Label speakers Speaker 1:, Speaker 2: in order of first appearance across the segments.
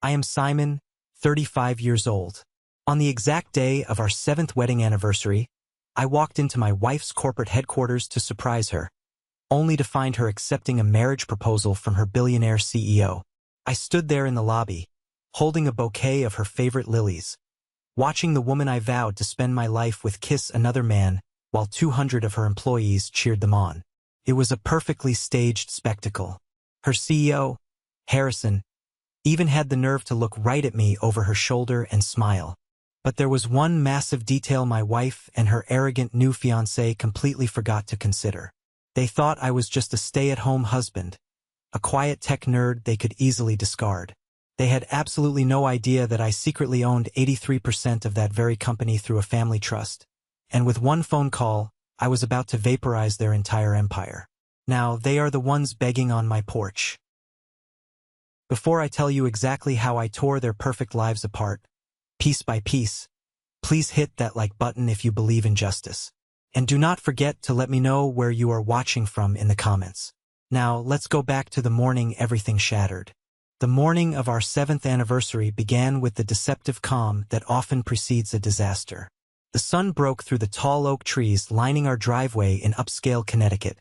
Speaker 1: I am Simon, 35 years old. On the exact day of our 7th wedding anniversary, I walked into my wife's corporate headquarters to surprise her, only to find her accepting a marriage proposal from her billionaire CEO. I stood there in the lobby, holding a bouquet of her favorite lilies, watching the woman I vowed to spend my life with kiss another man while 200 of her employees cheered them on. It was a perfectly staged spectacle. Her CEO, Harrison, even had the nerve to look right at me over her shoulder and smile. But there was one massive detail my wife and her arrogant new fiancé completely forgot to consider. They thought I was just a stay-at-home husband, a quiet tech nerd they could easily discard. They had absolutely no idea that I secretly owned 83% of that very company through a family trust, and with one phone call, I was about to vaporize their entire empire. Now they are the ones begging on my porch. Before I tell you exactly how I tore their perfect lives apart, piece by piece, please hit that like button if you believe in justice. And do not forget to let me know where you are watching from in the comments. Now, let's go back to the morning everything shattered. The morning of our 7th anniversary began with the deceptive calm that often precedes a disaster. The sun broke through the tall oak trees lining our driveway in upscale Connecticut,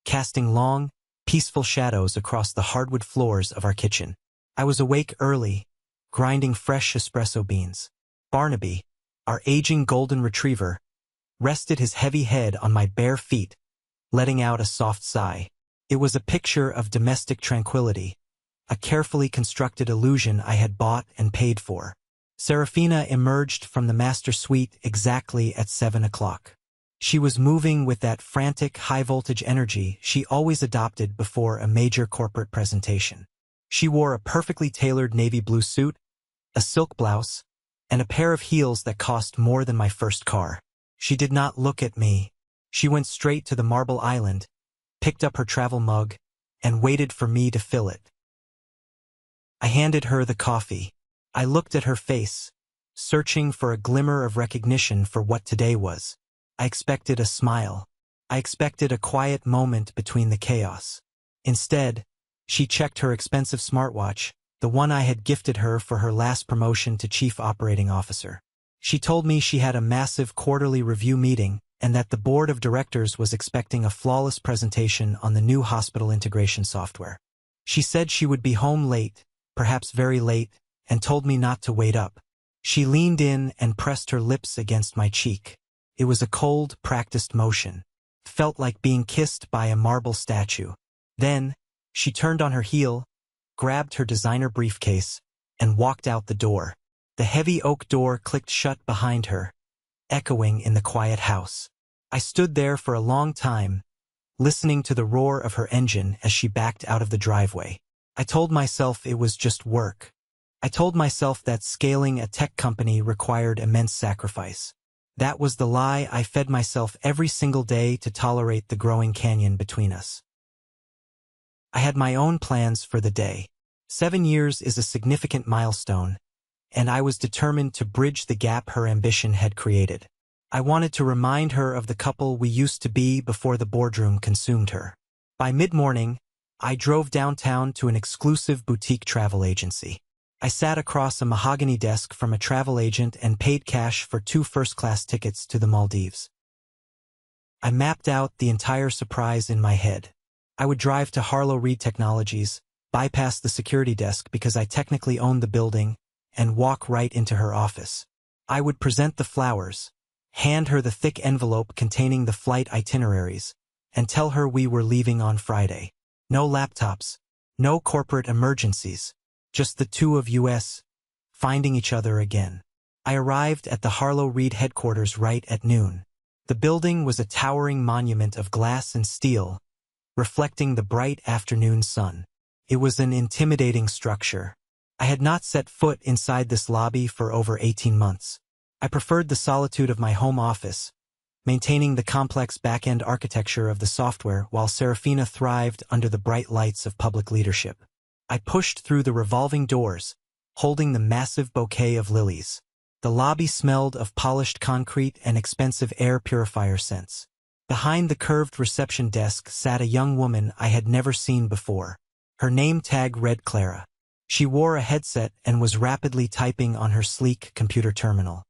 Speaker 1: casting long, peaceful shadows across the hardwood floors of our kitchen. I was awake early, grinding fresh espresso beans. Barnaby, our aging golden retriever, rested his heavy head on my bare feet, letting out a soft sigh. It was a picture of domestic tranquility, a carefully constructed illusion I had bought and paid for. Serafina emerged from the master suite exactly at 7 o'clock. She was moving with that frantic, high-voltage energy she always adopted before a major corporate presentation. She wore a perfectly tailored navy blue suit, a silk blouse, and a pair of heels that cost more than my first car. She did not look at me. She went straight to the marble island, picked up her travel mug, and waited for me to fill it. I handed her the coffee. I looked at her face, searching for a glimmer of recognition for what today was. I expected a smile. I expected a quiet moment between the chaos. Instead, she checked her expensive smartwatch, the one I had gifted her for her last promotion to Chief Operating Officer. She told me she had a massive quarterly review meeting and that the board of directors was expecting a flawless presentation on the new hospital integration software. She said she would be home late, perhaps very late, and told me not to wait up. She leaned in and pressed her lips against my cheek. It was a cold, practiced motion. Felt like being kissed by a marble statue. Then, she turned on her heel, grabbed her designer briefcase, and walked out the door. The heavy oak door clicked shut behind her, echoing in the quiet house. I stood there for a long time, listening to the roar of her engine as she backed out of the driveway. I told myself it was just work. I told myself that scaling a tech company required immense sacrifice. That was the lie I fed myself every single day to tolerate the growing canyon between us. I had my own plans for the day. 7 years is a significant milestone, and I was determined to bridge the gap her ambition had created. I wanted to remind her of the couple we used to be before the boardroom consumed her. By mid-morning, I drove downtown to an exclusive boutique travel agency. I sat across a mahogany desk from a travel agent and paid cash for 2 first-class tickets to the Maldives. I mapped out the entire surprise in my head. I would drive to Harlow Reed Technologies, bypass the security desk because I technically owned the building, and walk right into her office. I would present the flowers, hand her the thick envelope containing the flight itineraries, and tell her we were leaving on Friday. No laptops, no corporate emergencies, just the two of us, finding each other again. I arrived at the Harlow Reed headquarters right at noon. The building was a towering monument of glass and steel, reflecting the bright afternoon sun. It was an intimidating structure. I had not set foot inside this lobby for over 18 months. I preferred the solitude of my home office, maintaining the complex back-end architecture of the software while Serafina thrived under the bright lights of public leadership. I pushed through the revolving doors, holding the massive bouquet of lilies. The lobby smelled of polished concrete and expensive air purifier scents. Behind the curved reception desk sat a young woman I had never seen before. Her name tag read Clara. She wore a headset and was rapidly typing on her sleek computer terminal.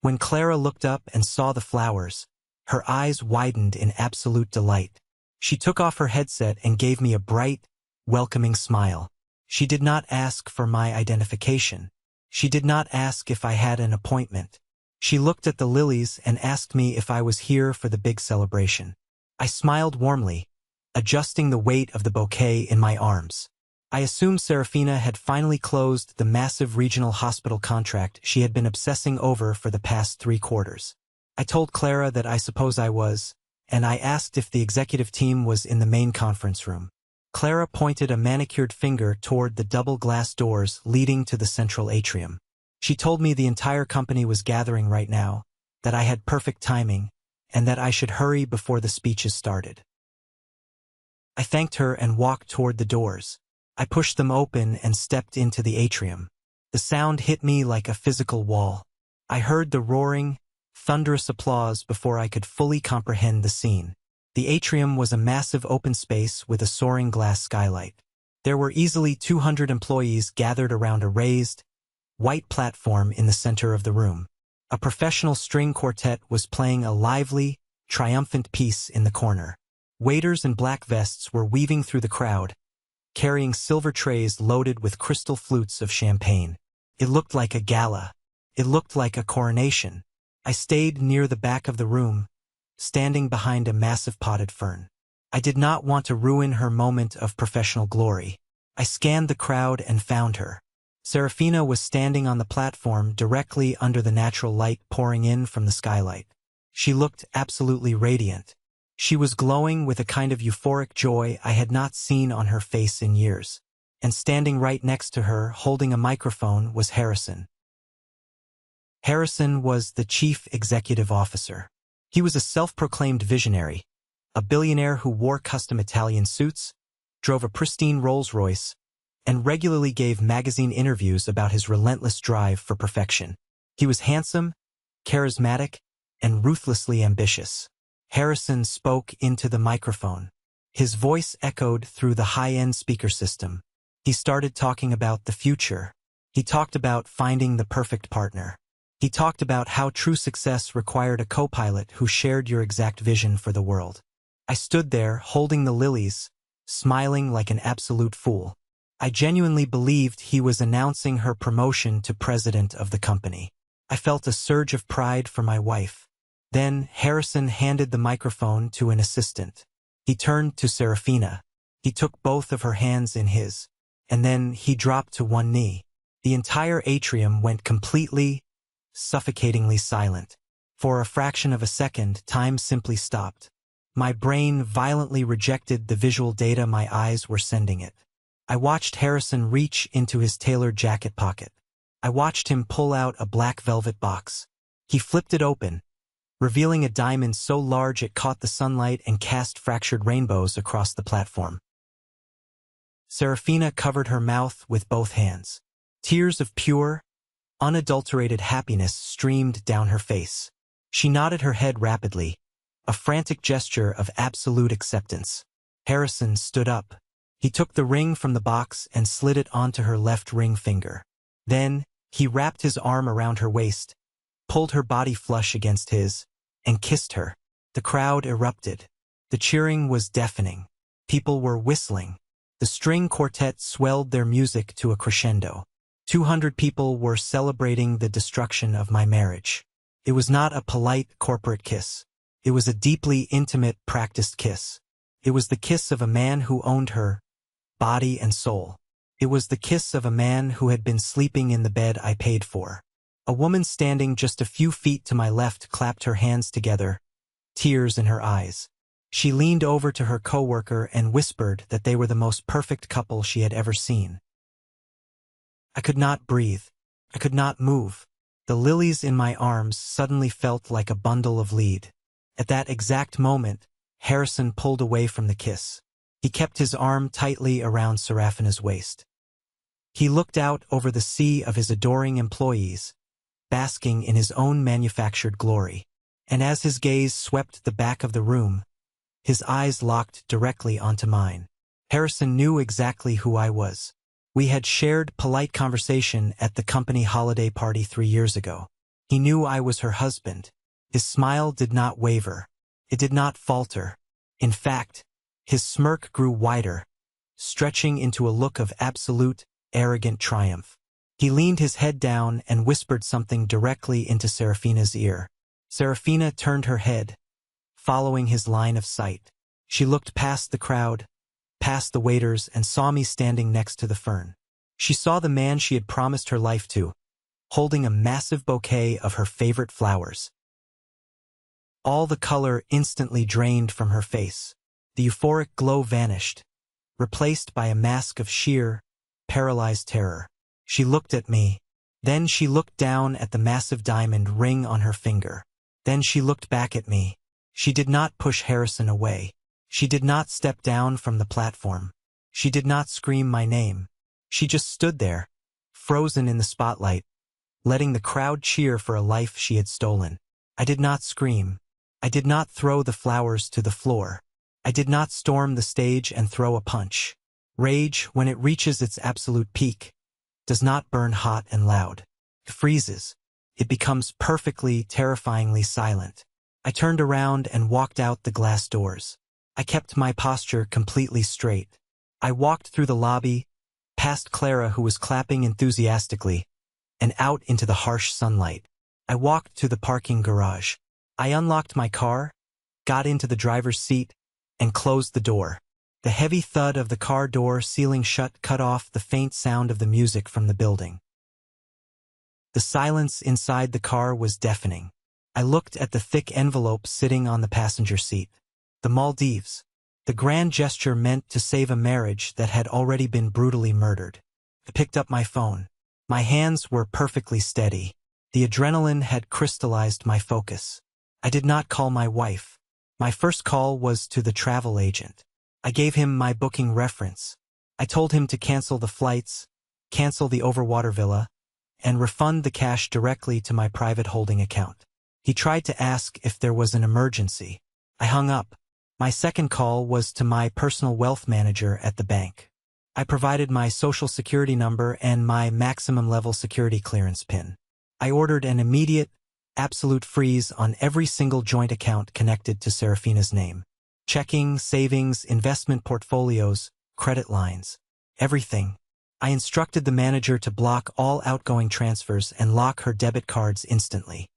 Speaker 1: When Clara looked up and saw the flowers, her eyes widened in absolute delight. She took off her headset and gave me a bright, welcoming smile. She did not ask for my identification. She did not ask if I had an appointment. She looked at the lilies and asked me if I was here for the big celebration. I smiled warmly, adjusting the weight of the bouquet in my arms. I assumed Serafina had finally closed the massive regional hospital contract she had been obsessing over for the past 3 quarters. I told Clara that I suppose I was, and I asked if the executive team was in the main conference room. Clara pointed a manicured finger toward the double glass doors leading to the central atrium. She told me the entire company was gathering right now, that I had perfect timing, and that I should hurry before the speeches started. I thanked her and walked toward the doors. I pushed them open and stepped into the atrium. The sound hit me like a physical wall. I heard the roaring, thunderous applause before I could fully comprehend the scene. The atrium was a massive open space with a soaring glass skylight. There were easily 200 employees gathered around a raised, white platform in the center of the room. A professional string quartet was playing a lively, triumphant piece in the corner. Waiters in black vests were weaving through the crowd, carrying silver trays loaded with crystal flutes of champagne. It looked like a gala. It looked like a coronation. I stayed near the back of the room, standing behind a massive potted fern. I did not want to ruin her moment of professional glory. I scanned the crowd and found her. Serafina was standing on the platform directly under the natural light pouring in from the skylight. She looked absolutely radiant. She was glowing with a kind of euphoric joy I had not seen on her face in years. And standing right next to her, holding a microphone, was Harrison. Harrison was the chief executive officer. He was a self-proclaimed visionary, a billionaire who wore custom Italian suits, drove a pristine Rolls-Royce, and regularly gave magazine interviews about his relentless drive for perfection. He was handsome, charismatic, and ruthlessly ambitious. Harrison spoke into the microphone. His voice echoed through the high-end speaker system. He started talking about the future. He talked about finding the perfect partner. He talked about how true success required a co-pilot who shared your exact vision for the world. I stood there, holding the lilies, smiling like an absolute fool. I genuinely believed he was announcing her promotion to president of the company. I felt a surge of pride for my wife. Then Harrison handed the microphone to an assistant. He turned to Serafina. He took both of her hands in his, and then he dropped to one knee. The entire atrium went completely, suffocatingly silent. For a fraction of a second, time simply stopped. My brain violently rejected the visual data my eyes were sending it. I watched Harrison reach into his tailored jacket pocket. I watched him pull out a black velvet box. He flipped it open, revealing a diamond so large it caught the sunlight and cast fractured rainbows across the platform. Serafina covered her mouth with both hands. Tears of pure, unadulterated happiness streamed down her face. She nodded her head rapidly, a frantic gesture of absolute acceptance. Harrison stood up. He took the ring from the box and slid it onto her left ring finger. Then, he wrapped his arm around her waist, pulled her body flush against his, and kissed her. The crowd erupted. The cheering was deafening. People were whistling. The string quartet swelled their music to a crescendo. 200 people were celebrating the destruction of my marriage. It was not a polite corporate kiss. It was a deeply intimate, practiced kiss. It was the kiss of a man who owned her, body and soul. It was the kiss of a man who had been sleeping in the bed I paid for. A woman standing just a few feet to my left clapped her hands together, tears in her eyes. She leaned over to her coworker and whispered that they were the most perfect couple she had ever seen. I could not breathe. I could not move. The lilies in my arms suddenly felt like a bundle of lead. At that exact moment, Harrison pulled away from the kiss. He kept his arm tightly around Serafina's waist. He looked out over the sea of his adoring employees, basking in his own manufactured glory. And as his gaze swept the back of the room, his eyes locked directly onto mine. Harrison knew exactly who I was. We had shared polite conversation at the company holiday party 3 years ago. He knew I was her husband. His smile did not waver. It did not falter. In fact, his smirk grew wider, stretching into a look of absolute, arrogant triumph. He leaned his head down and whispered something directly into Serafina's ear. Serafina turned her head, following his line of sight. She looked past the crowd, past the waiters, and saw me standing next to the fern. She saw the man she had promised her life to, holding a massive bouquet of her favorite flowers. All the color instantly drained from her face. The euphoric glow vanished, replaced by a mask of sheer, paralyzed terror. She looked at me. Then she looked down at the massive diamond ring on her finger. Then she looked back at me. She did not push Harrison away. She did not step down from the platform. She did not scream my name. She just stood there, frozen in the spotlight, letting the crowd cheer for a life she had stolen. I did not scream. I did not throw the flowers to the floor. I did not storm the stage and throw a punch. Rage, when it reaches its absolute peak, does not burn hot and loud. It freezes. It becomes perfectly, terrifyingly silent. I turned around and walked out the glass doors. I kept my posture completely straight. I walked through the lobby, past Clara, who was clapping enthusiastically, and out into the harsh sunlight. I walked to the parking garage. I unlocked my car, got into the driver's seat, and closed the door. The heavy thud of the car door sealing shut cut off the faint sound of the music from the building. The silence inside the car was deafening. I looked at the thick envelope sitting on the passenger seat. The Maldives. The grand gesture meant to save a marriage that had already been brutally murdered. I picked up my phone. My hands were perfectly steady. The adrenaline had crystallized my focus. I did not call my wife. My first call was to the travel agent. I gave him my booking reference. I told him to cancel the flights, cancel the overwater villa, and refund the cash directly to my private holding account. He tried to ask if there was an emergency. I hung up. My second call was to my personal wealth manager at the bank. I provided my social security number and my maximum level security clearance PIN. I ordered an immediate, absolute freeze on every single joint account connected to Serafina's name. Checking, savings, investment portfolios, credit lines, everything. I instructed the manager to block all outgoing transfers and lock her debit cards instantly.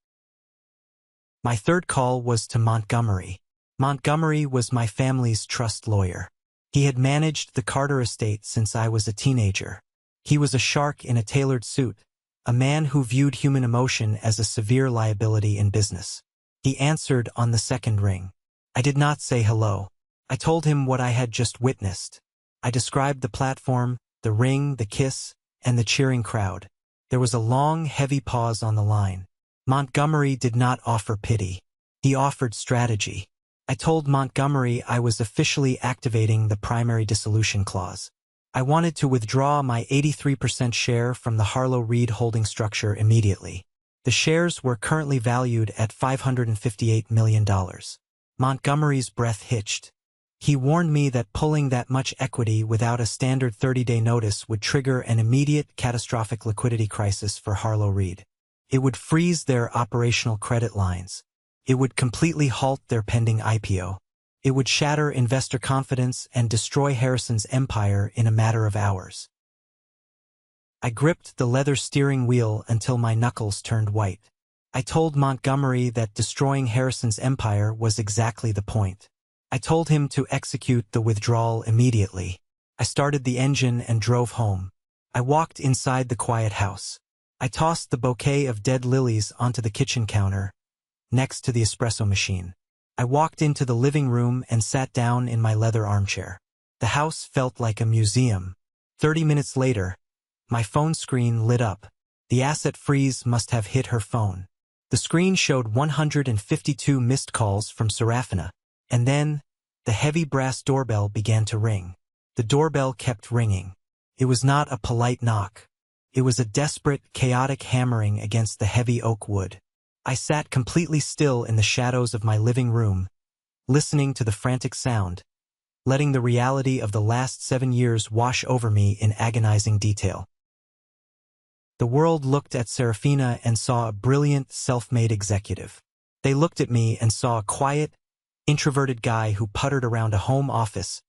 Speaker 1: My third call was to Montgomery. Montgomery was my family's trust lawyer. He had managed the Carter estate since I was a teenager. He was a shark in a tailored suit, a man who viewed human emotion as a severe liability in business. He answered on the second ring. I did not say hello. I told him what I had just witnessed. I described the platform, the ring, the kiss, and the cheering crowd. There was a long, heavy pause on the line. Montgomery did not offer pity. He offered strategy. I told Montgomery I was officially activating the primary dissolution clause. I wanted to withdraw my 83% share from the Harlow Reed holding structure immediately. The shares were currently valued at $558 million. Montgomery's breath hitched. He warned me that pulling that much equity without a standard 30-day notice would trigger an immediate catastrophic liquidity crisis for Harlow Reed. It would freeze their operational credit lines. It would completely halt their pending IPO. It would shatter investor confidence and destroy Harrison's empire in a matter of hours. I gripped the leather steering wheel until my knuckles turned white. I told Montgomery that destroying Harrison's empire was exactly the point. I told him to execute the withdrawal immediately. I started the engine and drove home. I walked inside the quiet house. I tossed the bouquet of dead lilies onto the kitchen counter, next to the espresso machine. I walked into the living room and sat down in my leather armchair. The house felt like a museum. 30 minutes later, my phone screen lit up. The asset freeze must have hit her phone. The screen showed 152 missed calls from Serafina, and then the heavy brass doorbell began to ring. The doorbell kept ringing. It was not a polite knock. It was a desperate, chaotic hammering against the heavy oak wood. I sat completely still in the shadows of my living room, listening to the frantic sound, letting the reality of the last 7 years wash over me in agonizing detail. The world looked at Serafina and saw a brilliant, self-made executive. They looked at me and saw a quiet, introverted guy who puttered around a home office,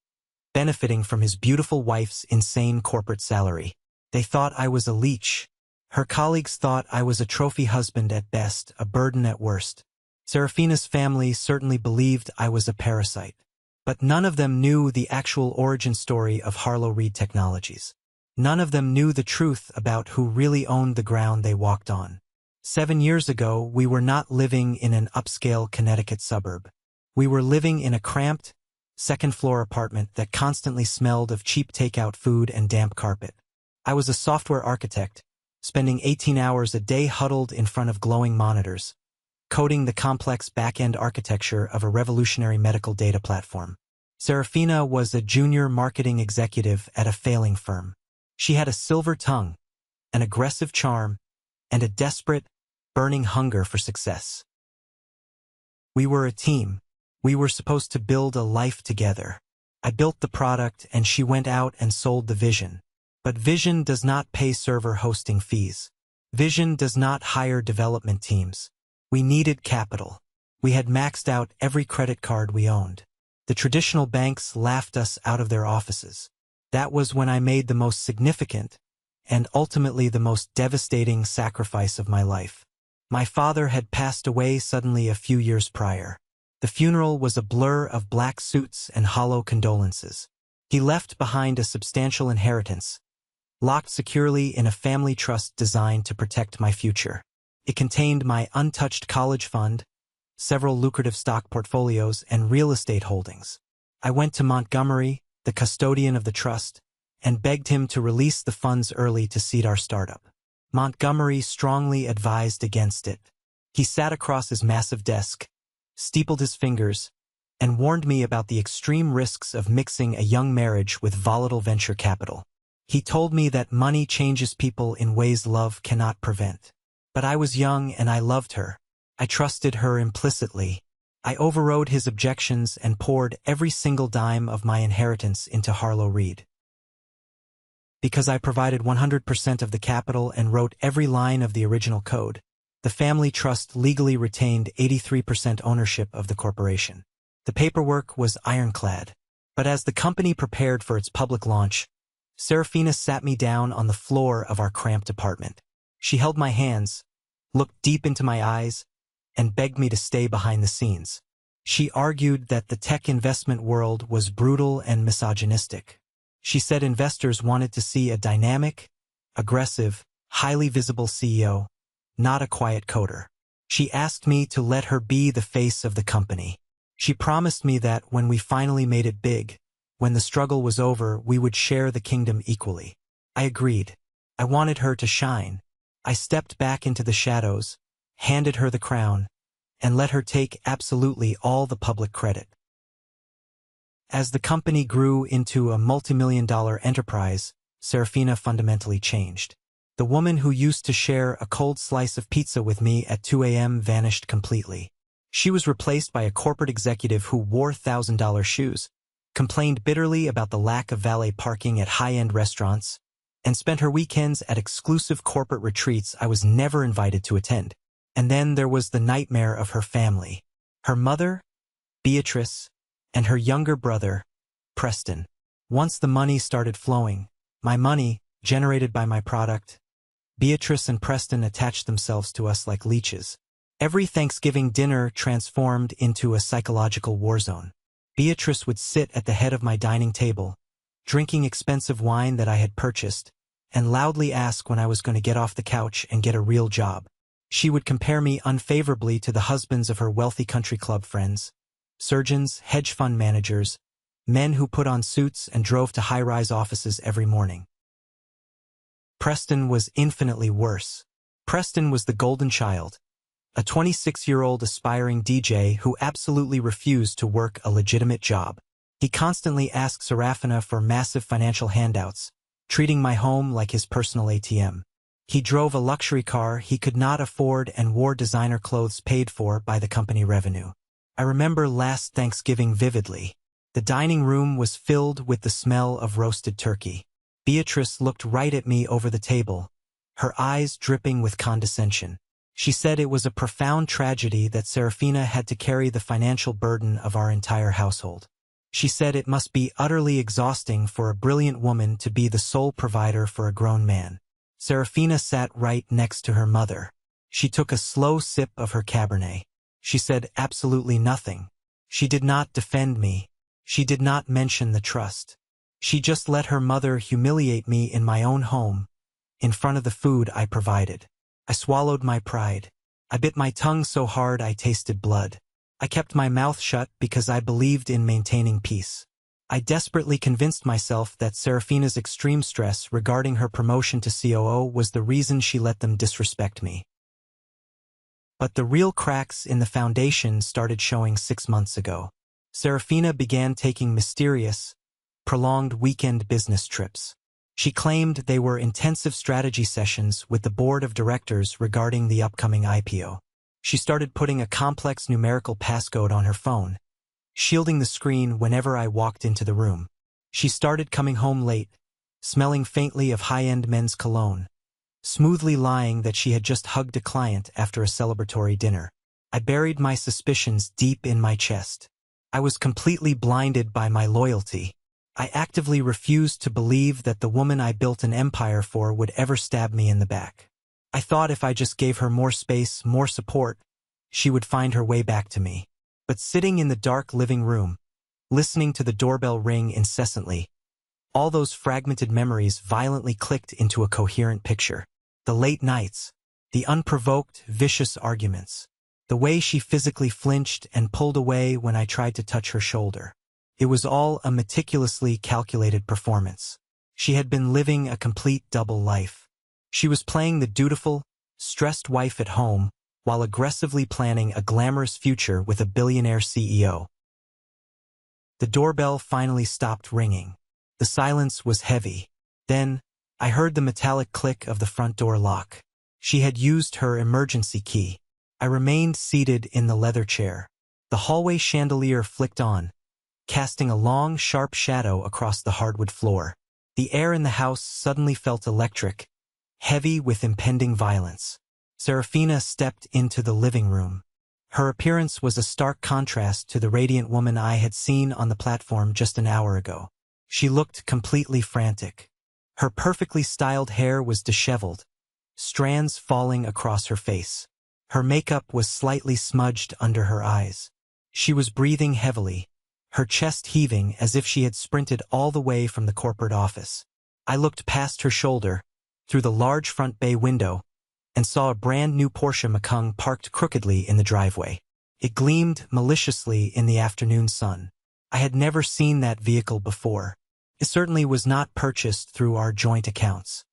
Speaker 1: benefiting from his beautiful wife's insane corporate salary. They thought I was a leech. Her colleagues thought I was a trophy husband at best, a burden at worst. Serafina's family certainly believed I was a parasite. But none of them knew the actual origin story of Harlow Reed Technologies. None of them knew the truth about who really owned the ground they walked on. 7 years ago, we were not living in an upscale Connecticut suburb. We were living in a cramped, second-floor apartment that constantly smelled of cheap takeout food and damp carpet. I was a software architect, spending 18 hours a day huddled in front of glowing monitors, coding the complex back-end architecture of a revolutionary medical data platform. Serafina was a junior marketing executive at a failing firm. She had a silver tongue, an aggressive charm, and a desperate, burning hunger for success. We were a team. We were supposed to build a life together. I built the product and she went out and sold the vision. But vision does not pay server hosting fees. Vision does not hire development teams. We needed capital. We had maxed out every credit card we owned. The traditional banks laughed us out of their offices. That was when I made the most significant, and ultimately the most devastating sacrifice of my life. My father had passed away suddenly a few years prior. The funeral was a blur of black suits and hollow condolences. He left behind a substantial inheritance, locked securely in a family trust designed to protect my future. It contained my untouched college fund, several lucrative stock portfolios, and real estate holdings. I went to Montgomery, the custodian of the trust, and begged him to release the funds early to seed our startup. Montgomery strongly advised against it. He sat across his massive desk, steepled his fingers, and warned me about the extreme risks of mixing a young marriage with volatile venture capital. He told me that money changes people in ways love cannot prevent. But I was young and I loved her. I trusted her implicitly. I overrode his objections and poured every single dime of my inheritance into Harlow Reed. Because I provided 100% of the capital and wrote every line of the original code, the family trust legally retained 83% ownership of the corporation. The paperwork was ironclad. But as the company prepared for its public launch, Serafina sat me down on the floor of our cramped apartment. She held my hands, looked deep into my eyes, and begged me to stay behind the scenes. She argued that the tech investment world was brutal and misogynistic. She said investors wanted to see a dynamic, aggressive, highly visible CEO, not a quiet coder. She asked me to let her be the face of the company. She promised me that when we finally made it big, when the struggle was over, we would share the kingdom equally. I agreed. I wanted her to shine. I stepped back into the shadows, handed her the crown, and let her take absolutely all the public credit. As the company grew into a multi-million-dollar enterprise, Serafina fundamentally changed. The woman who used to share a cold slice of pizza with me at 2 a.m. vanished completely. She was replaced by a corporate executive who wore $1,000 shoes, complained bitterly about the lack of valet parking at high-end restaurants, and spent her weekends at exclusive corporate retreats I was never invited to attend. And then there was the nightmare of her family. Her mother, Beatrice, and her younger brother, Preston. Once the money started flowing, my money, generated by my product, Beatrice and Preston attached themselves to us like leeches. Every Thanksgiving dinner transformed into a psychological war zone. Beatrice would sit at the head of my dining table, drinking expensive wine that I had purchased, and loudly ask when I was going to get off the couch and get a real job. She would compare me unfavorably to the husbands of her wealthy country club friends, surgeons, hedge fund managers, men who put on suits and drove to high-rise offices every morning. Preston was infinitely worse. Preston was the golden child, a 26-year-old aspiring DJ who absolutely refused to work a legitimate job. He constantly asked Serafina for massive financial handouts, treating my home like his personal ATM. He drove a luxury car he could not afford and wore designer clothes paid for by the company revenue. I remember last Thanksgiving vividly. The dining room was filled with the smell of roasted turkey. Beatrice looked right at me over the table, her eyes dripping with condescension. She said it was a profound tragedy that Serafina had to carry the financial burden of our entire household. She said it must be utterly exhausting for a brilliant woman to be the sole provider for a grown man. Serafina sat right next to her mother. She took a slow sip of her Cabernet. She said absolutely nothing. She did not defend me. She did not mention the trust. She just let her mother humiliate me in my own home, in front of the food I provided. I swallowed my pride. I bit my tongue so hard I tasted blood. I kept my mouth shut because I believed in maintaining peace. I desperately convinced myself that Serafina's extreme stress regarding her promotion to COO was the reason she let them disrespect me. But the real cracks in the foundation started showing 6 months ago. Serafina began taking mysterious, prolonged weekend business trips. She claimed they were intensive strategy sessions with the board of directors regarding the upcoming IPO. She started putting a complex numerical passcode on her phone, shielding the screen whenever I walked into the room. She started coming home late, smelling faintly of high-end men's cologne, smoothly lying that she had just hugged a client after a celebratory dinner. I buried my suspicions deep in my chest. I was completely blinded by my loyalty. I actively refused to believe that the woman I built an empire for would ever stab me in the back. I thought if I just gave her more space, more support, she would find her way back to me. But sitting in the dark living room, listening to the doorbell ring incessantly, all those fragmented memories violently clicked into a coherent picture. The late nights, the unprovoked, vicious arguments, the way she physically flinched and pulled away when I tried to touch her shoulder. It was all a meticulously calculated performance. She had been living a complete double life. She was playing the dutiful, stressed wife at home while aggressively planning a glamorous future with a billionaire CEO. The doorbell finally stopped ringing. The silence was heavy. Then, I heard the metallic click of the front door lock. She had used her emergency key. I remained seated in the leather chair. The hallway chandelier flicked on, casting a long, sharp shadow across the hardwood floor. The air in the house suddenly felt electric, heavy with impending violence. Serafina stepped into the living room. Her appearance was a stark contrast to the radiant woman I had seen on the platform just an hour ago. She looked completely frantic. Her perfectly styled hair was disheveled, strands falling across her face. Her makeup was slightly smudged under her eyes. She was breathing heavily, her chest heaving as if she had sprinted all the way from the corporate office. I looked past her shoulder, through the large front bay window, and saw a brand new Porsche Macan parked crookedly in the driveway. It gleamed maliciously in the afternoon sun. I had never seen that vehicle before. It certainly was not purchased through our joint accounts.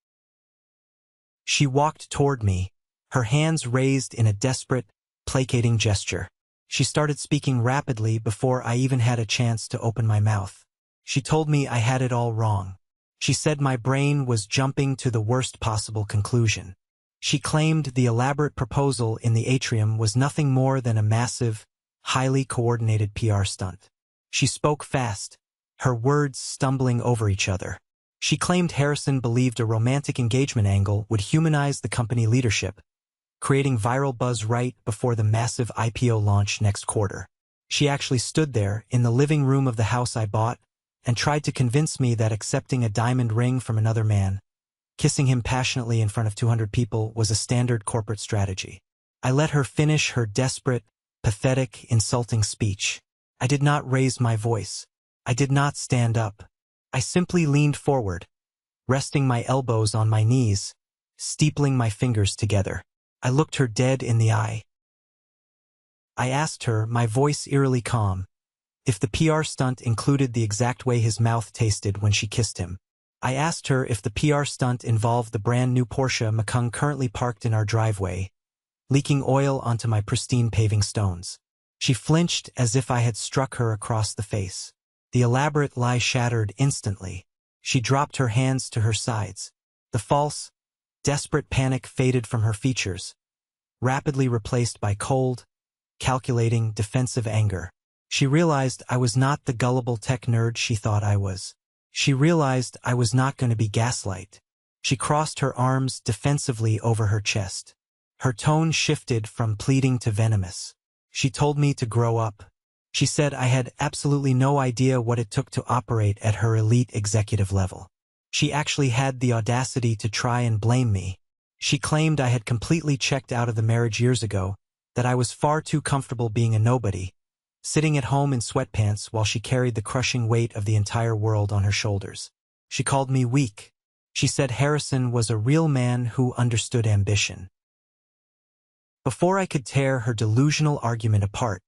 Speaker 1: She walked toward me, her hands raised in a desperate, placating gesture. She started speaking rapidly before I even had a chance to open my mouth. She told me I had it all wrong. She said my brain was jumping to the worst possible conclusion. She claimed the elaborate proposal in the atrium was nothing more than a massive, highly coordinated PR stunt. She spoke fast, her words stumbling over each other. She claimed Harrison believed a romantic engagement angle would humanize the company leadership, creating viral buzz right before the massive IPO launch next quarter. She actually stood there in the living room of the house I bought and tried to convince me that accepting a diamond ring from another man, kissing him passionately in front of 200 people, was a standard corporate strategy. I let her finish her desperate, pathetic, insulting speech. I did not raise my voice. I did not stand up. I simply leaned forward, resting my elbows on my knees, steepling my fingers together. I looked her dead in the eye. I asked her, my voice eerily calm, if the PR stunt included the exact way his mouth tasted when she kissed him. I asked her if the PR stunt involved the brand new Porsche Macan currently parked in our driveway, leaking oil onto my pristine paving stones. She flinched as if I had struck her across the face. The elaborate lie shattered instantly. She dropped her hands to her sides. The false, desperate panic faded from her features, rapidly replaced by cold, calculating, defensive anger. She realized I was not the gullible tech nerd she thought I was. She realized I was not going to be gaslight. She crossed her arms defensively over her chest. Her tone shifted from pleading to venomous. She told me to grow up. She said I had absolutely no idea what it took to operate at her elite executive level. She actually had the audacity to try and blame me. She claimed I had completely checked out of the marriage years ago, that I was far too comfortable being a nobody, sitting at home in sweatpants while she carried the crushing weight of the entire world on her shoulders. She called me weak. She said Harrison was a real man who understood ambition. Before I could tear her delusional argument apart,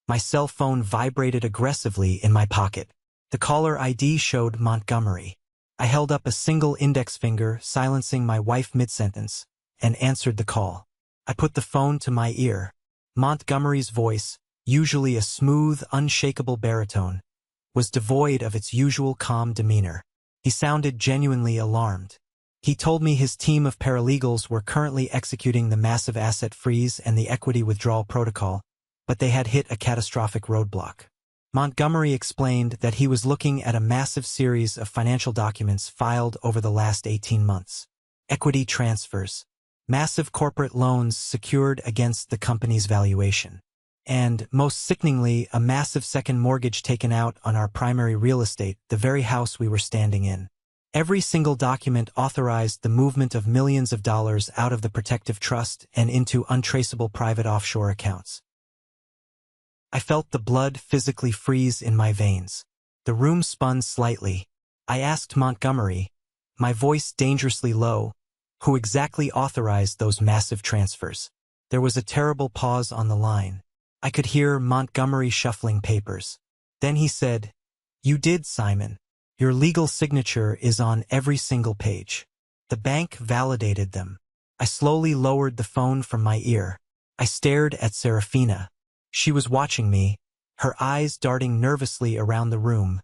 Speaker 1: my cell phone vibrated aggressively in my pocket. The caller ID showed Montgomery. I held up a single index finger, silencing my wife mid-sentence, and answered the call. I put the phone to my ear. Montgomery's voice, usually a smooth, unshakable baritone, was devoid of its usual calm demeanor. He sounded genuinely alarmed. He told me his team of paralegals were currently executing the massive asset freeze and the equity withdrawal protocol, but they had hit a catastrophic roadblock. Montgomery explained that he was looking at a massive series of financial documents filed over the last 18 months. Equity transfers, massive corporate loans secured against the company's valuation, and, most sickeningly, a massive second mortgage taken out on our primary real estate, the very house we were standing in. Every single document authorized the movement of millions of dollars out of the protective trust and into untraceable private offshore accounts. I felt the blood physically freeze in my veins. The room spun slightly. I asked Montgomery, my voice dangerously low, who exactly authorized those massive transfers. There was a terrible pause on the line. I could hear Montgomery shuffling papers. Then he said, "You did, Simon. Your legal signature is on every single page." The bank validated them. I slowly lowered the phone from my ear. I stared at Serafina. She was watching me, her eyes darting nervously around the room,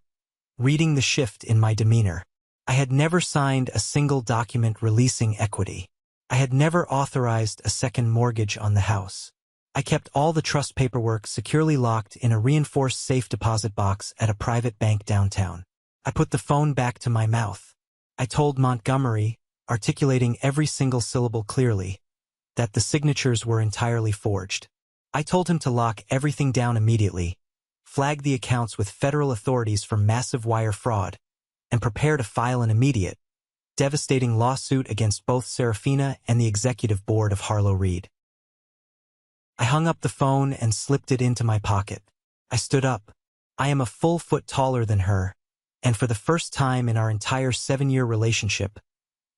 Speaker 1: reading the shift in my demeanor. I had never signed a single document releasing equity. I had never authorized a second mortgage on the house. I kept all the trust paperwork securely locked in a reinforced safe deposit box at a private bank downtown. I put the phone back to my mouth. I told Montgomery, articulating every single syllable clearly, that the signatures were entirely forged. I told him to lock everything down immediately, flag the accounts with federal authorities for massive wire fraud, and prepare to file an immediate, devastating lawsuit against both Serafina and the executive board of Harlow Reed. I hung up the phone and slipped it into my pocket. I stood up. I am a full foot taller than her, and for the first time in our entire 7-year relationship,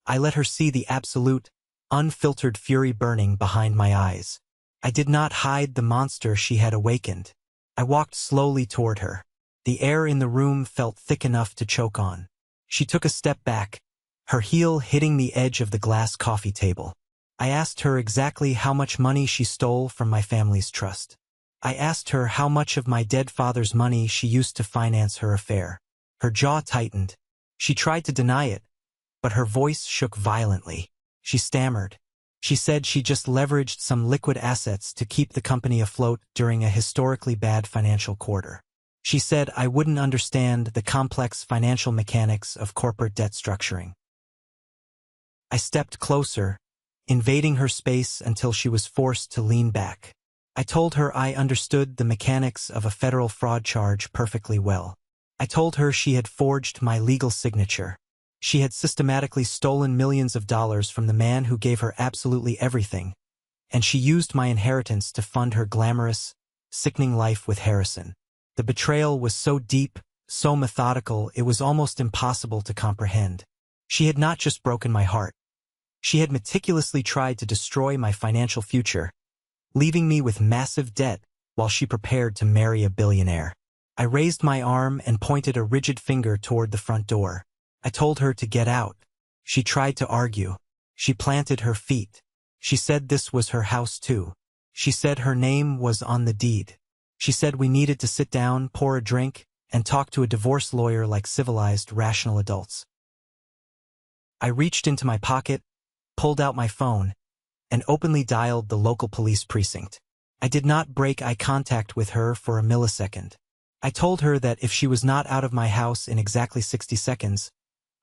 Speaker 1: I let her see the absolute, unfiltered fury burning behind my eyes. I did not hide the monster she had awakened. I walked slowly toward her. The air in the room felt thick enough to choke on. She took a step back, her heel hitting the edge of the glass coffee table. I asked her exactly how much money she stole from my family's trust. I asked her how much of my dead father's money she used to finance her affair. Her jaw tightened. She tried to deny it, but her voice shook violently. She stammered. She said she just leveraged some liquid assets to keep the company afloat during a historically bad financial quarter. She said I wouldn't understand the complex financial mechanics of corporate debt structuring. I stepped closer, invading her space until she was forced to lean back. I told her I understood the mechanics of a federal fraud charge perfectly well. I told her she had forged my legal signature. She had systematically stolen millions of dollars from the man who gave her absolutely everything, and she used my inheritance to fund her glamorous, sickening life with Harrison. The betrayal was so deep, so methodical, it was almost impossible to comprehend. She had not just broken my heart. She had meticulously tried to destroy my financial future, leaving me with massive debt while she prepared to marry a billionaire. I raised my arm and pointed a rigid finger toward the front door. I told her to get out. She tried to argue. She planted her feet. She said this was her house too. She said her name was on the deed. She said we needed to sit down, pour a drink, and talk to a divorce lawyer like civilized, rational adults. I reached into my pocket, pulled out my phone, and openly dialed the local police precinct. I did not break eye contact with her for a millisecond. I told her that if she was not out of my house in exactly 60 seconds,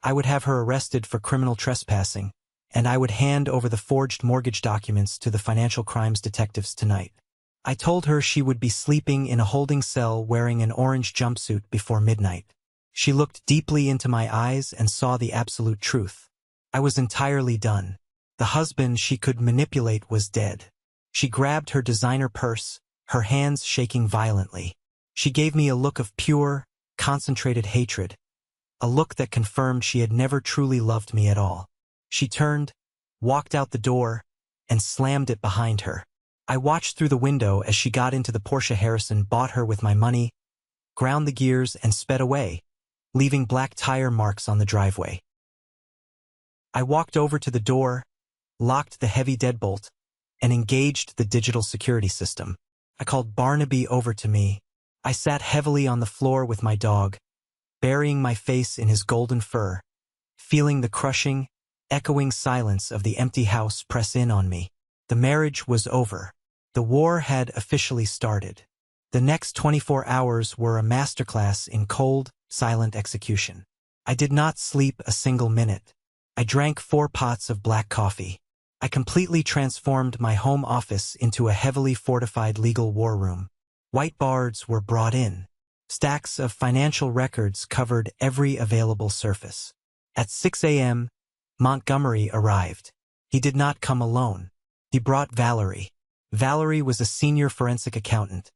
Speaker 1: I would have her arrested for criminal trespassing, and I would hand over the forged mortgage documents to the financial crimes detectives tonight. I told her she would be sleeping in a holding cell wearing an orange jumpsuit before midnight. She looked deeply into my eyes and saw the absolute truth. I was entirely done. The husband she could manipulate was dead. She grabbed her designer purse, her hands shaking violently. She gave me a look of pure, concentrated hatred, a look that confirmed she had never truly loved me at all. She turned, walked out the door, and slammed it behind her. I watched through the window as she got into the Porsche Harrison bought her with my money, ground the gears, and sped away, leaving black tire marks on the driveway. I walked over to the door, locked the heavy deadbolt, and engaged the digital security system. I called Barnaby over to me. I sat heavily on the floor with my dog, burying my face in his golden fur, feeling the crushing, echoing silence of the empty house press in on me. The marriage was over. The war had officially started. The next 24 hours were a masterclass in cold, silent execution. I did not sleep a single minute. I drank 4 pots of black coffee. I completely transformed my home office into a heavily fortified legal war room. Whiteboards were brought in. Stacks of financial records covered every available surface. At 6 a.m., Montgomery arrived. He did not come alone. He brought Valerie. Valerie was a senior forensic accountant,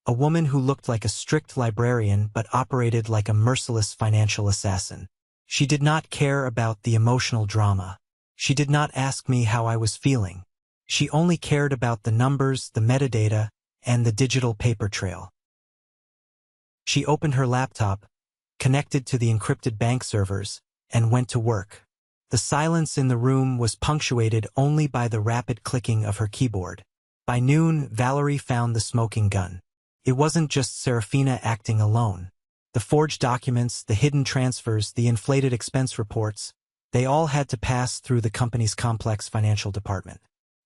Speaker 1: a woman who looked like a strict librarian but operated like a merciless financial assassin. She did not care about the emotional drama. She did not ask me how I was feeling. She only cared about the numbers, the metadata, and the digital paper trail. She opened her laptop, connected to the encrypted bank servers, and went to work. The silence in the room was punctuated only by the rapid clicking of her keyboard. By noon, Valerie found the smoking gun. It wasn't just Serafina acting alone. The forged documents, the hidden transfers, the inflated expense reports, they all had to pass through the company's complex financial department.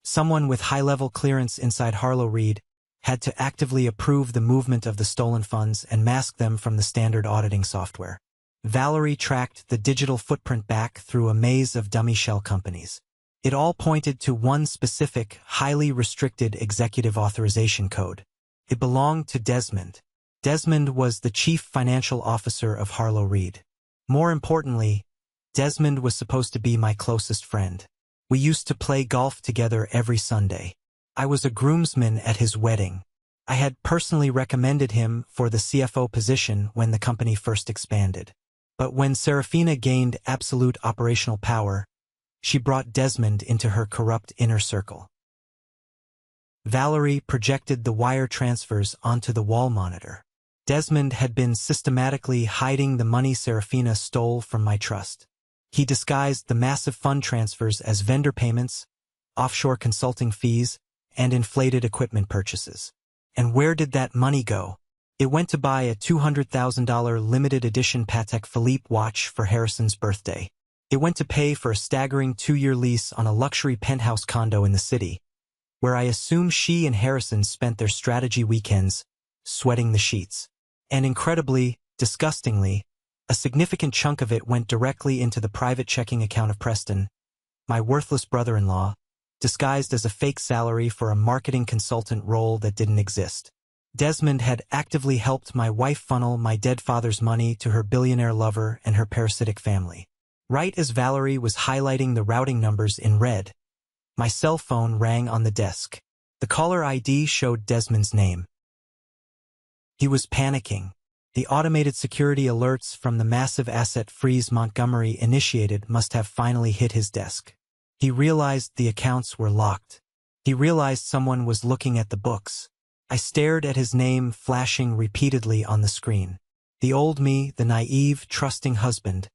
Speaker 1: Someone with high-level clearance inside Harlow Reed had to actively approve the movement of the stolen funds and mask them from the standard auditing software. Valerie tracked the digital footprint back through a maze of dummy shell companies. It all pointed to one specific, highly restricted executive authorization code. It belonged to Desmond. Desmond was the chief financial officer of Harlow Reed. More importantly, Desmond was supposed to be my closest friend. We used to play golf together every Sunday. I was a groomsman at his wedding. I had personally recommended him for the CFO position when the company first expanded. But when Serafina gained absolute operational power, she brought Desmond into her corrupt inner circle. Valerie projected the wire transfers onto the wall monitor. Desmond had been systematically hiding the money Serafina stole from my trust. He disguised the massive fund transfers as vendor payments, offshore consulting fees, and inflated equipment purchases. And where did that money go? It went to buy a $200,000 limited edition Patek Philippe watch for Harrison's birthday. It went to pay for a staggering 2-year lease on a luxury penthouse condo in the city, where I assume she and Harrison spent their strategy weekends, sweating the sheets. And incredibly, disgustingly, a significant chunk of it went directly into the private checking account of Preston, my worthless brother-in-law, disguised as a fake salary for a marketing consultant role that didn't exist. Desmond had actively helped my wife funnel my dead father's money to her billionaire lover and her parasitic family. Right as Valerie was highlighting the routing numbers in red, my cell phone rang on the desk. The caller ID showed Desmond's name. He was panicking. The automated security alerts from the massive asset freeze Montgomery initiated must have finally hit his desk. He realized the accounts were locked. He realized someone was looking at the books. I stared at his name flashing repeatedly on the screen. The old me, the naive, trusting husband,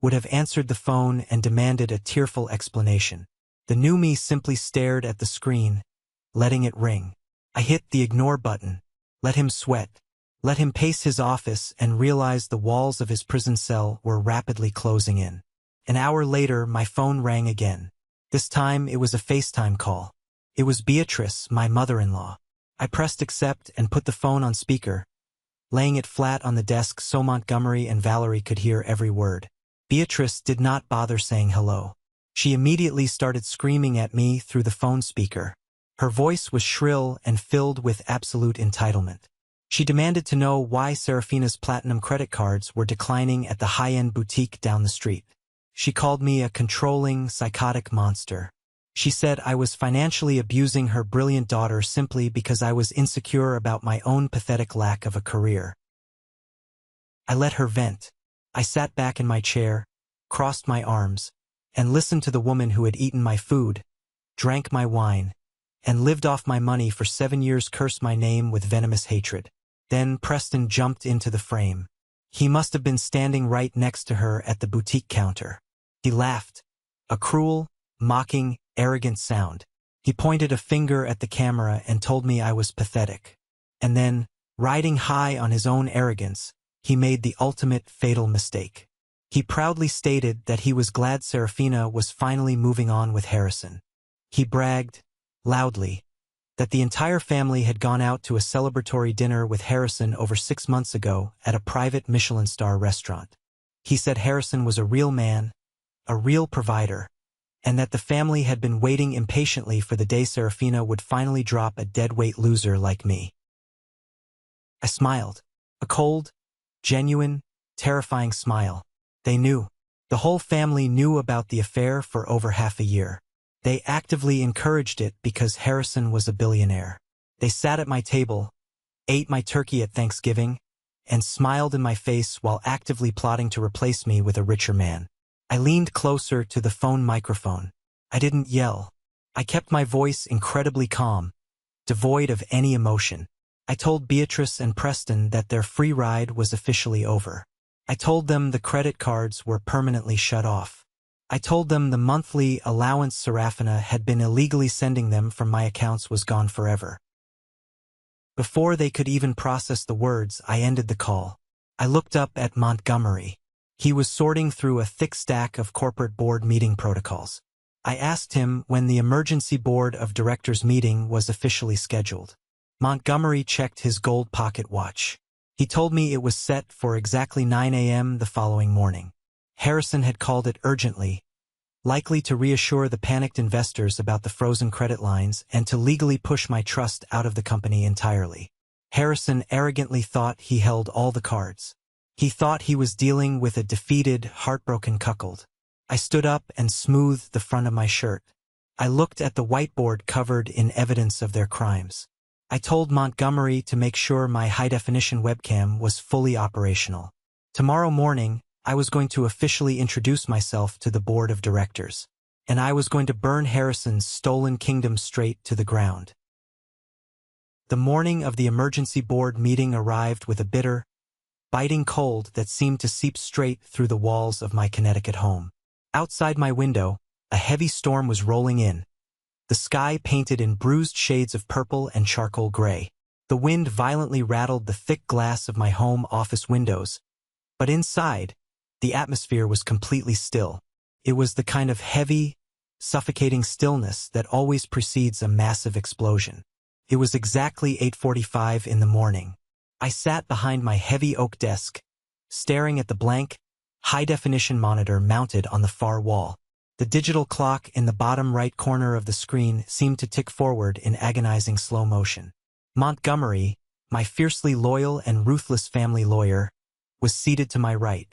Speaker 1: would have answered the phone and demanded a tearful explanation. The new me simply stared at the screen, letting it ring. I hit the ignore button, let him sweat, let him pace his office and realize the walls of his prison cell were rapidly closing in. An hour later, my phone rang again. This time, it was a FaceTime call. It was Beatrice, my mother-in-law. I pressed accept and put the phone on speaker, laying it flat on the desk so Montgomery and Valerie could hear every word. Beatrice did not bother saying hello. She immediately started screaming at me through the phone speaker. Her voice was shrill and filled with absolute entitlement. She demanded to know why Serafina's platinum credit cards were declining at the high-end boutique down the street. She called me a controlling, psychotic monster. She said I was financially abusing her brilliant daughter simply because I was insecure about my own pathetic lack of a career. I let her vent. I sat back in my chair, crossed my arms, and listened to the woman who had eaten my food, drank my wine, and lived off my money for 7 years curse my name with venomous hatred. Then Preston jumped into the frame. He must have been standing right next to her at the boutique counter. He laughed, a cruel, mocking, arrogant sound. He pointed a finger at the camera and told me I was pathetic. And then, riding high on his own arrogance, he made the ultimate fatal mistake. He proudly stated that he was glad Serafina was finally moving on with Harrison. He bragged, loudly, that the entire family had gone out to a celebratory dinner with Harrison over 6 months ago at a private Michelin star restaurant. He said Harrison was a real man, a real provider, and that the family had been waiting impatiently for the day Serafina would finally drop a deadweight loser like me. I smiled. A cold, genuine, terrifying smile. They knew. The whole family knew about the affair for over half a year. They actively encouraged it because Harrison was a billionaire. They sat at my table, ate my turkey at Thanksgiving, and smiled in my face while actively plotting to replace me with a richer man. I leaned closer to the phone microphone. I didn't yell. I kept my voice incredibly calm, devoid of any emotion. I told Beatrice and Preston that their free ride was officially over. I told them the credit cards were permanently shut off. I told them the monthly allowance Serafina had been illegally sending them from my accounts was gone forever. Before they could even process the words, I ended the call. I looked up at Montgomery. He was sorting through a thick stack of corporate board meeting protocols. I asked him when the emergency board of directors meeting was officially scheduled. Montgomery checked his gold pocket watch. He told me it was set for exactly 9 a.m. the following morning. Harrison had called it urgently, likely to reassure the panicked investors about the frozen credit lines and to legally push my trust out of the company entirely. Harrison arrogantly thought he held all the cards. He thought he was dealing with a defeated, heartbroken cuckold. I stood up and smoothed the front of my shirt. I looked at the whiteboard covered in evidence of their crimes. I told Montgomery to make sure my high-definition webcam was fully operational. Tomorrow morning, I was going to officially introduce myself to the board of directors, and I was going to burn Harrison's stolen kingdom straight to the ground. The morning of the emergency board meeting arrived with a bitter, biting cold that seemed to seep straight through the walls of my Connecticut home. Outside my window, a heavy storm was rolling in, the sky painted in bruised shades of purple and charcoal gray. The wind violently rattled the thick glass of my home office windows, but inside, the atmosphere was completely still. It was the kind of heavy, suffocating stillness that always precedes a massive explosion. It was exactly 8:45 in the morning. I sat behind my heavy oak desk, staring at the blank, high-definition monitor mounted on the far wall. The digital clock in the bottom right corner of the screen seemed to tick forward in agonizing slow motion. Montgomery, my fiercely loyal and ruthless family lawyer, was seated to my right.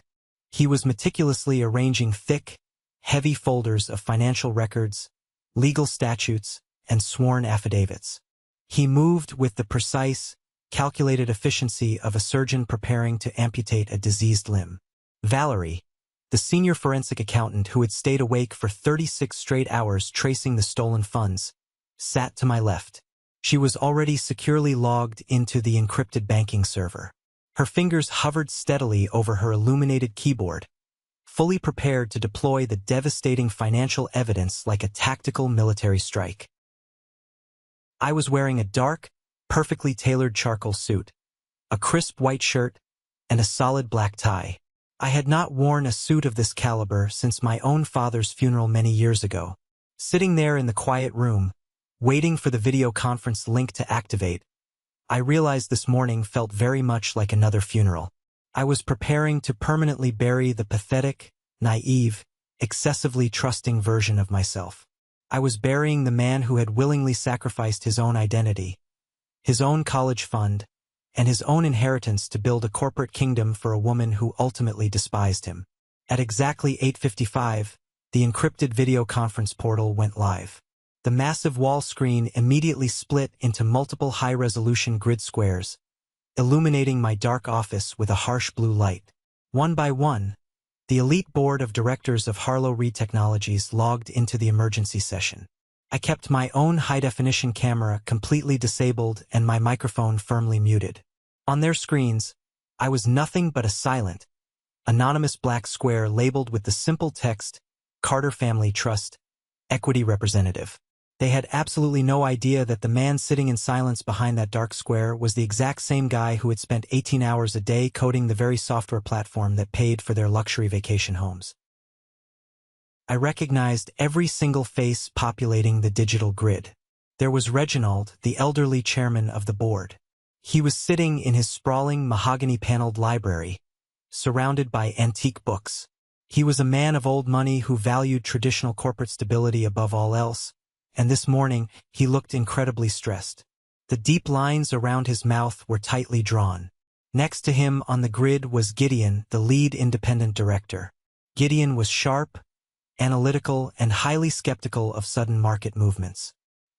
Speaker 1: He was meticulously arranging thick, heavy folders of financial records, legal statutes, and sworn affidavits. He moved with the precise, calculated efficiency of a surgeon preparing to amputate a diseased limb. Valerie, the senior forensic accountant who had stayed awake for 36 straight hours tracing the stolen funds, sat to my left. She was already securely logged into the encrypted banking server. Her fingers hovered steadily over her illuminated keyboard, fully prepared to deploy the devastating financial evidence like a tactical military strike. I was wearing a dark, perfectly tailored charcoal suit, a crisp white shirt, and a solid black tie. I had not worn a suit of this caliber since my own father's funeral many years ago. Sitting there in the quiet room, waiting for the video conference link to activate, I realized this morning felt very much like another funeral. I was preparing to permanently bury the pathetic, naive, excessively trusting version of myself. I was burying the man who had willingly sacrificed his own identity, his own college fund, and his own inheritance to build a corporate kingdom for a woman who ultimately despised him. At exactly 8:55, the encrypted video conference portal went live. The massive wall screen immediately split into multiple high-resolution grid squares, illuminating my dark office with a harsh blue light. One by one, the elite board of directors of Harlow Reed Technologies logged into the emergency session. I kept my own high-definition camera completely disabled and my microphone firmly muted. On their screens, I was nothing but a silent, anonymous black square labeled with the simple text, Carter Family Trust, Equity Representative. They had absolutely no idea that the man sitting in silence behind that dark square was the exact same guy who had spent 18 hours a day coding the very software platform that paid for their luxury vacation homes. I recognized every single face populating the digital grid. There was Reginald, the elderly chairman of the board. He was sitting in his sprawling mahogany-paneled library, surrounded by antique books. He was a man of old money who valued traditional corporate stability above all else, and this morning he looked incredibly stressed. The deep lines around his mouth were tightly drawn. Next to him on the grid was Gideon, the lead independent director. Gideon was sharp, analytical, and highly skeptical of sudden market movements.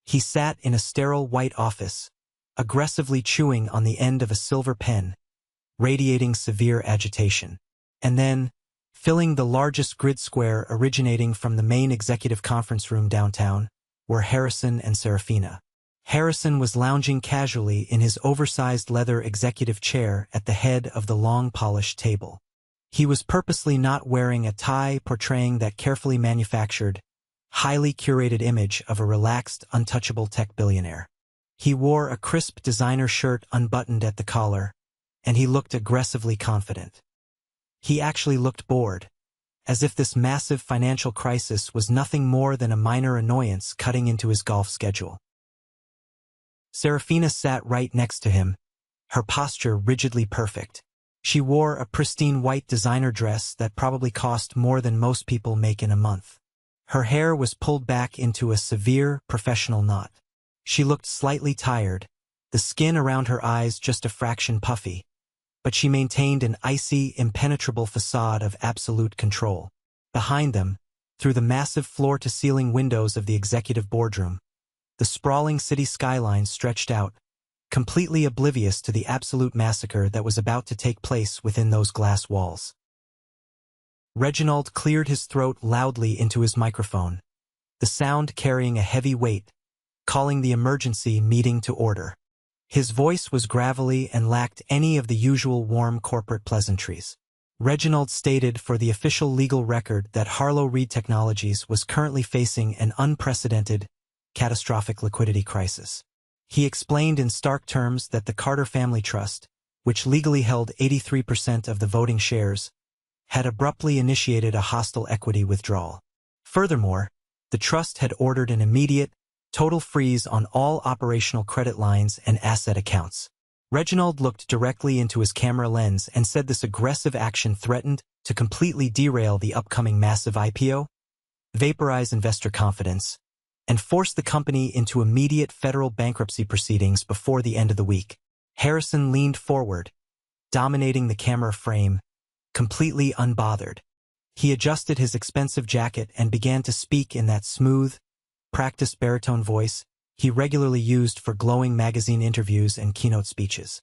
Speaker 1: He sat in a sterile white office, aggressively chewing on the end of a silver pen, radiating severe agitation. And then, filling the largest grid square originating from the main executive conference room downtown, were Harrison and Serafina. Harrison was lounging casually in his oversized leather executive chair at the head of the long polished table. He was purposely not wearing a tie portraying that carefully manufactured, highly curated image of a relaxed, untouchable tech billionaire. He wore a crisp designer shirt unbuttoned at the collar, and he looked aggressively confident. He actually looked bored, as if this massive financial crisis was nothing more than a minor annoyance cutting into his golf schedule. Serafina sat right next to him, her posture rigidly perfect. She wore a pristine white designer dress that probably cost more than most people make in a month. Her hair was pulled back into a severe, professional knot. She looked slightly tired, the skin around her eyes just a fraction puffy, but she maintained an icy, impenetrable facade of absolute control. Behind them, through the massive floor-to-ceiling windows of the executive boardroom, the sprawling city skyline stretched out, completely oblivious to the absolute massacre that was about to take place within those glass walls. Reginald cleared his throat loudly into his microphone, the sound carrying a heavy weight, calling the emergency meeting to order. His voice was gravelly and lacked any of the usual warm corporate pleasantries. Reginald stated for the official legal record that Harlow Reed Technologies was currently facing an unprecedented, catastrophic liquidity crisis. He explained in stark terms that the Carter Family Trust, which legally held 83% of the voting shares, had abruptly initiated a hostile equity withdrawal. Furthermore, the trust had ordered an immediate, total freeze on all operational credit lines and asset accounts. Reginald looked directly into his camera lens and said this aggressive action threatened to completely derail the upcoming massive IPO, vaporize investor confidence, and force the company into immediate federal bankruptcy proceedings before the end of the week. Harrison leaned forward, dominating the camera frame, completely unbothered. He adjusted his expensive jacket and began to speak in that smooth, practiced baritone voice he regularly used for glowing magazine interviews and keynote speeches.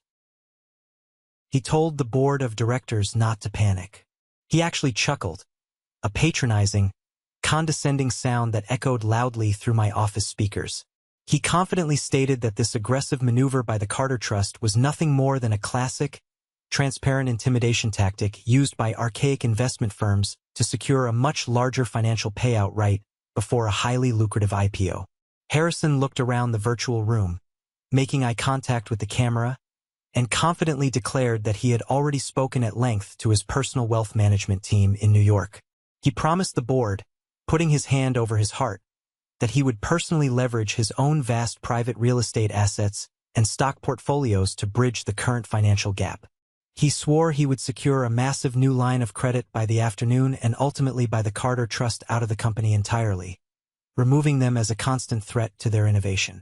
Speaker 1: He told the board of directors not to panic. He actually chuckled, a patronizing, condescending sound that echoed loudly through my office speakers. He confidently stated that this aggressive maneuver by the Carter Trust was nothing more than a classic, transparent intimidation tactic used by archaic investment firms to secure a much larger financial payout right before a highly lucrative IPO. Harrison looked around the virtual room, making eye contact with the camera, and confidently declared that he had already spoken at length to his personal wealth management team in New York. He promised the board, putting his hand over his heart, that he would personally leverage his own vast private real estate assets and stock portfolios to bridge the current financial gap. He swore he would secure a massive new line of credit by the afternoon and ultimately buy the Carter Trust out of the company entirely, removing them as a constant threat to their innovation.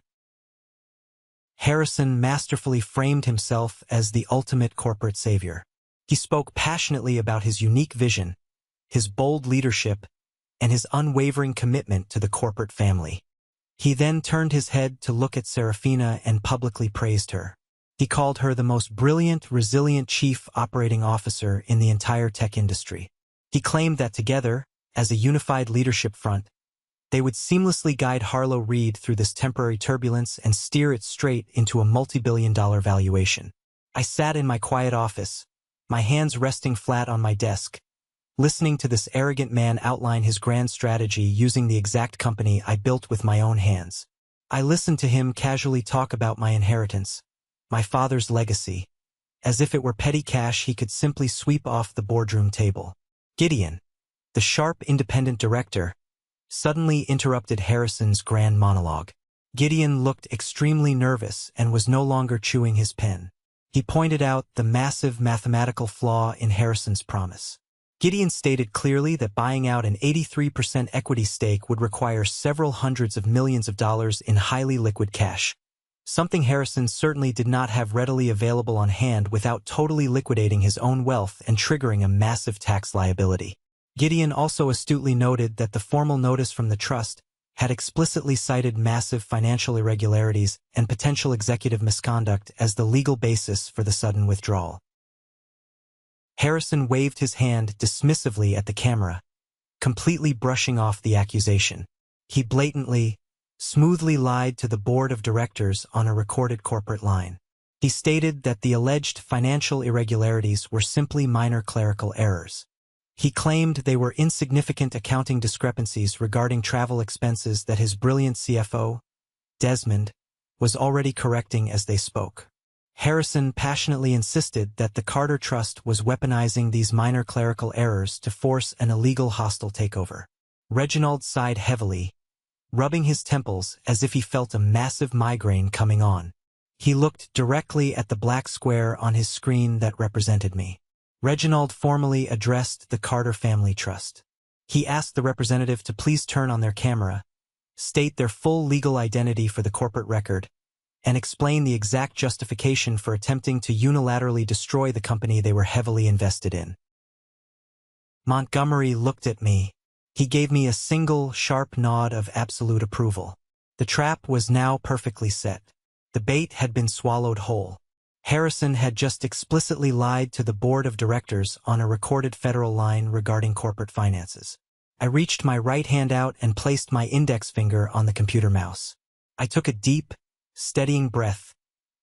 Speaker 1: Harrison masterfully framed himself as the ultimate corporate savior. He spoke passionately about his unique vision, his bold leadership, and his unwavering commitment to the corporate family. He then turned his head to look at Serafina and publicly praised her. He called her the most brilliant, resilient chief operating officer in the entire tech industry. He claimed that together, as a unified leadership front, they would seamlessly guide Harlow Reed through this temporary turbulence and steer it straight into a multi-billion-dollar valuation. I sat in my quiet office, my hands resting flat on my desk, listening to this arrogant man outline his grand strategy using the exact company I built with my own hands. I listened to him casually talk about my inheritance, my father's legacy, as if it were petty cash he could simply sweep off the boardroom table. Gideon, the sharp independent director, suddenly interrupted Harrison's grand monologue. Gideon looked extremely nervous and was no longer chewing his pen. He pointed out the massive mathematical flaw in Harrison's promise. Gideon stated clearly that buying out an 83% equity stake would require several hundreds of millions of dollars in highly liquid cash, something Harrison certainly did not have readily available on hand without totally liquidating his own wealth and triggering a massive tax liability. Gideon also astutely noted that the formal notice from the trust had explicitly cited massive financial irregularities and potential executive misconduct as the legal basis for the sudden withdrawal. Harrison waved his hand dismissively at the camera, completely brushing off the accusation. He blatantly, smoothly lied to the board of directors on a recorded corporate line. He stated that the alleged financial irregularities were simply minor clerical errors. He claimed they were insignificant accounting discrepancies regarding travel expenses that his brilliant CFO, Desmond, was already correcting as they spoke. Harrison passionately insisted that the Carter Trust was weaponizing these minor clerical errors to force an illegal hostile takeover. Reginald sighed heavily, rubbing his temples as if he felt a massive migraine coming on. He looked directly at the black square on his screen that represented me. Reginald formally addressed the Carter Family Trust. He asked the representative to please turn on their camera, state their full legal identity for the corporate record, and explain the exact justification for attempting to unilaterally destroy the company they were heavily invested in. Montgomery looked at me. He gave me a single, sharp nod of absolute approval. The trap was now perfectly set. The bait had been swallowed whole. Harrison had just explicitly lied to the board of directors on a recorded federal line regarding corporate finances. I reached my right hand out and placed my index finger on the computer mouse. I took a deep, steadying breath,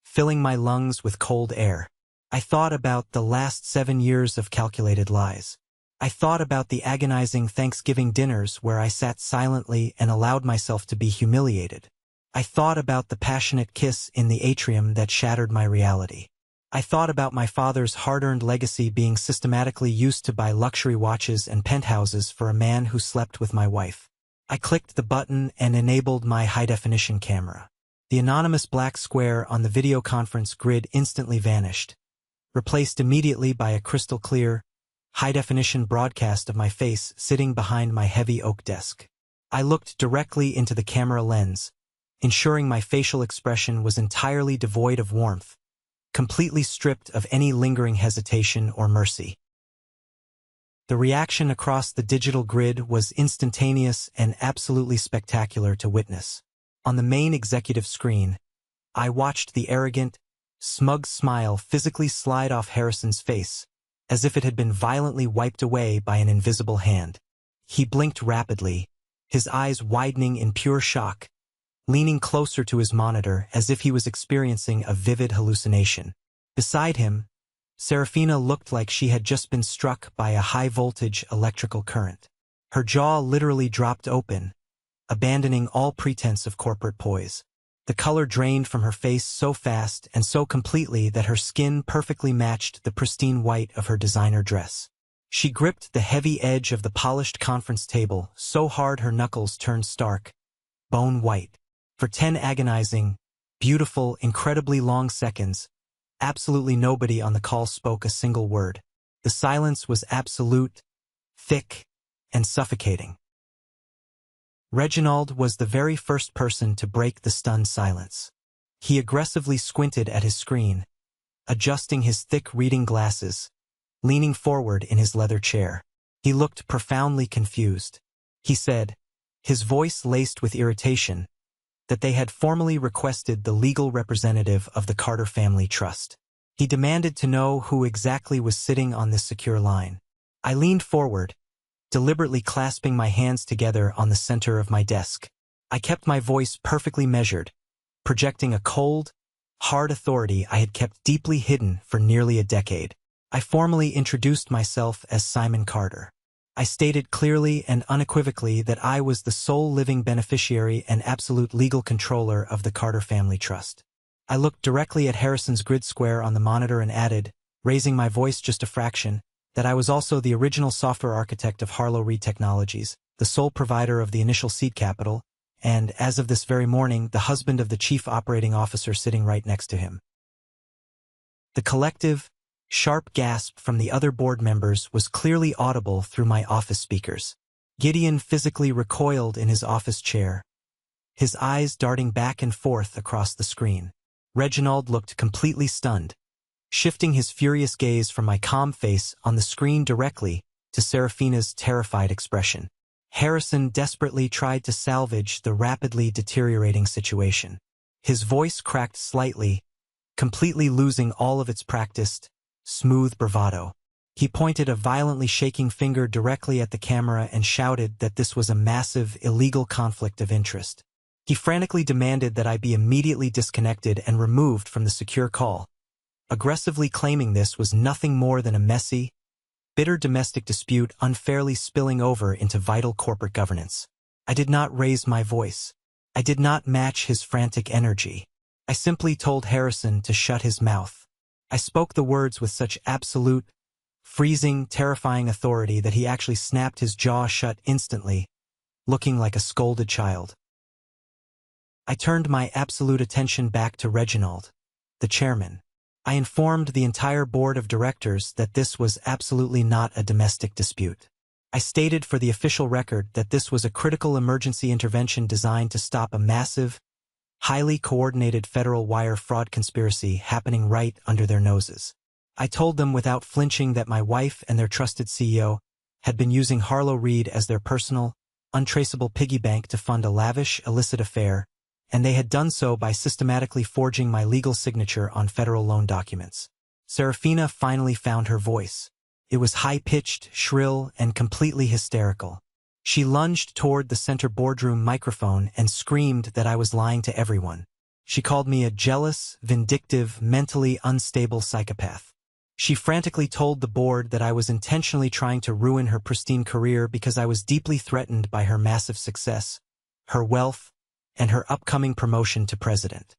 Speaker 1: filling my lungs with cold air. I thought about the last 7 years of calculated lies. I thought about the agonizing Thanksgiving dinners where I sat silently and allowed myself to be humiliated. I thought about the passionate kiss in the atrium that shattered my reality. I thought about my father's hard-earned legacy being systematically used to buy luxury watches and penthouses for a man who slept with my wife. I clicked the button and enabled my high-definition camera. The anonymous black square on the video conference grid instantly vanished, replaced immediately by a crystal-clear, high-definition broadcast of my face sitting behind my heavy oak desk. I looked directly into the camera lens, ensuring my facial expression was entirely devoid of warmth, completely stripped of any lingering hesitation or mercy. The reaction across the digital grid was instantaneous and absolutely spectacular to witness. On the main executive screen, I watched the arrogant, smug smile physically slide off Harrison's face, as if it had been violently wiped away by an invisible hand. He blinked rapidly, his eyes widening in pure shock, leaning closer to his monitor as if he was experiencing a vivid hallucination. Beside him, Serafina looked like she had just been struck by a high-voltage electrical current. Her jaw literally dropped open, abandoning all pretense of corporate poise. The color drained from her face so fast and so completely that her skin perfectly matched the pristine white of her designer dress. She gripped the heavy edge of the polished conference table so hard her knuckles turned stark, bone white. For 10 agonizing, Beautiful, incredibly long seconds. Absolutely nobody on the call spoke a single word. The silence was absolute, thick, and suffocating. Reginald was the very first person to break the stunned silence. He aggressively squinted at his screen, adjusting his thick reading glasses, leaning forward in his leather chair. He looked profoundly confused. He said, his voice laced with irritation, that they had formally requested the legal representative of the Carter Family Trust. He demanded to know who exactly was sitting on this secure line. I leaned forward, deliberately clasping my hands together on the center of my desk. I kept my voice perfectly measured, projecting a cold, hard authority I had kept deeply hidden for nearly a decade. I formally introduced myself as Simon Carter. I stated clearly and unequivocally that I was the sole living beneficiary and absolute legal controller of the Carter Family Trust. I looked directly at Harrison's grid square on the monitor and added, raising my voice just a fraction, that I was also the original software architect of Harlow Reed Technologies, the sole provider of the initial seed capital, and, as of this very morning, the husband of the chief operating officer sitting right next to him. The collective, sharp gasp from the other board members was clearly audible through my office speakers. Gideon physically recoiled in his office chair, his eyes darting back and forth across the screen. Reginald looked completely stunned, shifting his furious gaze from my calm face on the screen directly to Serafina's terrified expression. Harrison desperately tried to salvage the rapidly deteriorating situation. His voice cracked slightly, completely losing all of its practiced, smooth bravado. He pointed a violently shaking finger directly at the camera and shouted that this was a massive, illegal conflict of interest. He frantically demanded that I be immediately disconnected and removed from the secure call, aggressively claiming this was nothing more than a messy, bitter domestic dispute unfairly spilling over into vital corporate governance. I did not raise my voice. I did not match his frantic energy. I simply told Harrison to shut his mouth. I spoke the words with such absolute, freezing, terrifying authority that he actually snapped his jaw shut instantly, looking like a scolded child. I turned my absolute attention back to Reginald, the chairman. I informed the entire board of directors that this was absolutely not a domestic dispute. I stated for the official record that this was a critical emergency intervention designed to stop a massive, highly coordinated federal wire fraud conspiracy happening right under their noses. I told them without flinching that my wife and their trusted CEO had been using Harlow Reed as their personal, untraceable piggy bank to fund a lavish, illicit affair, and they had done so by systematically forging my legal signature on federal loan documents. Serafina finally found her voice. It was high-pitched, shrill, and completely hysterical. She lunged toward the center boardroom microphone and screamed that I was lying to everyone. She called me a jealous, vindictive, mentally unstable psychopath. She frantically told the board that I was intentionally trying to ruin her pristine career because I was deeply threatened by her massive success, her wealth, and her upcoming promotion to president.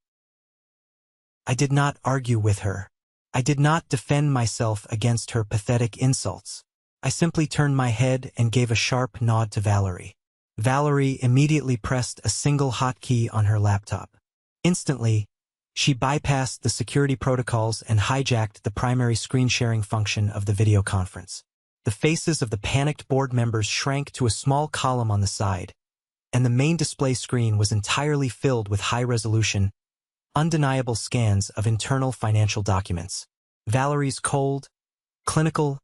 Speaker 1: I did not argue with her. I did not defend myself against her pathetic insults. I simply turned my head and gave a sharp nod to Valerie. Valerie immediately pressed a single hotkey on her laptop. Instantly, she bypassed the security protocols and hijacked the primary screen sharing function of the video conference. The faces of the panicked board members shrank to a small column on the side, and the main display screen was entirely filled with high-resolution, undeniable scans of internal financial documents. Valerie's cold, clinical,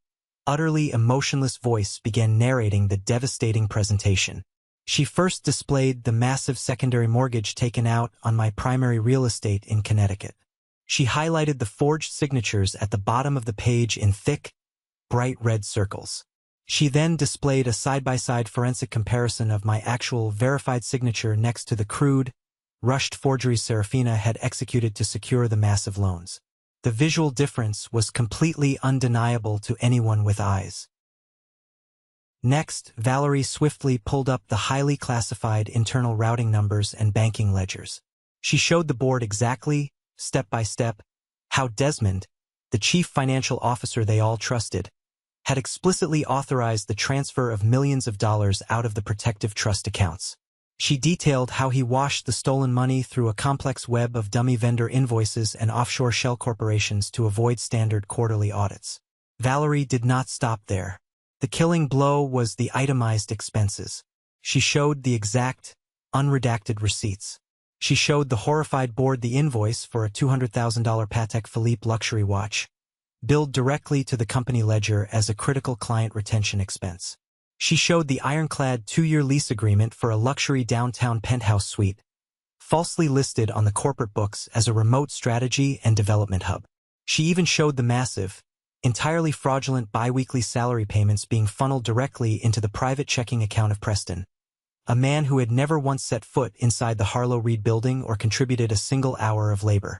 Speaker 1: utterly emotionless voice began narrating the devastating presentation. She first displayed the massive secondary mortgage taken out on my primary real estate in Connecticut. She highlighted the forged signatures at the bottom of the page in thick, bright red circles. She then displayed a side-by-side forensic comparison of my actual verified signature next to the crude, rushed forgeries Serafina had executed to secure the massive loans. The visual difference was completely undeniable to anyone with eyes. Next, Valerie swiftly pulled up the highly classified internal routing numbers and banking ledgers. She showed the board exactly, step by step, how Desmond, the chief financial officer they all trusted, had explicitly authorized the transfer of millions of dollars out of the protective trust accounts. She detailed how he washed the stolen money through a complex web of dummy vendor invoices and offshore shell corporations to avoid standard quarterly audits. Valerie did not stop there. The killing blow was the itemized expenses. She showed the exact, unredacted receipts. She showed the horrified board the invoice for a $200,000 Patek Philippe luxury watch, billed directly to the company ledger as a critical client retention expense. She showed the ironclad 2-year lease agreement for a luxury downtown penthouse suite, falsely listed on the corporate books as a remote strategy and development hub. She even showed the massive, entirely fraudulent biweekly salary payments being funneled directly into the private checking account of Preston, a man who had never once set foot inside the Harlow Reed building or contributed a single hour of labor.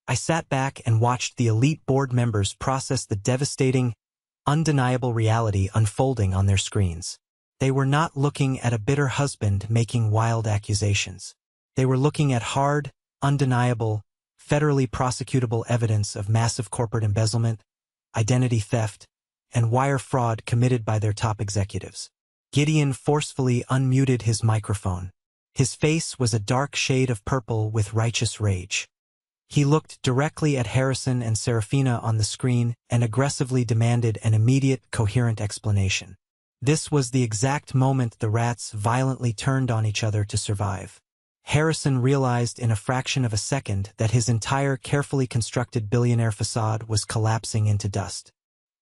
Speaker 1: I sat back and watched the elite board members process the devastating, undeniable reality unfolding on their screens. They were not looking at a bitter husband making wild accusations. They were looking at hard, undeniable, federally prosecutable evidence of massive corporate embezzlement, identity theft, and wire fraud committed by their top executives. Gideon forcefully unmuted his microphone. His face was a dark shade of purple with righteous rage. He looked directly at Harrison and Serafina on the screen and aggressively demanded an immediate, coherent explanation. This was the exact moment the rats violently turned on each other to survive. Harrison realized in a fraction of a second that his entire carefully constructed billionaire facade was collapsing into dust.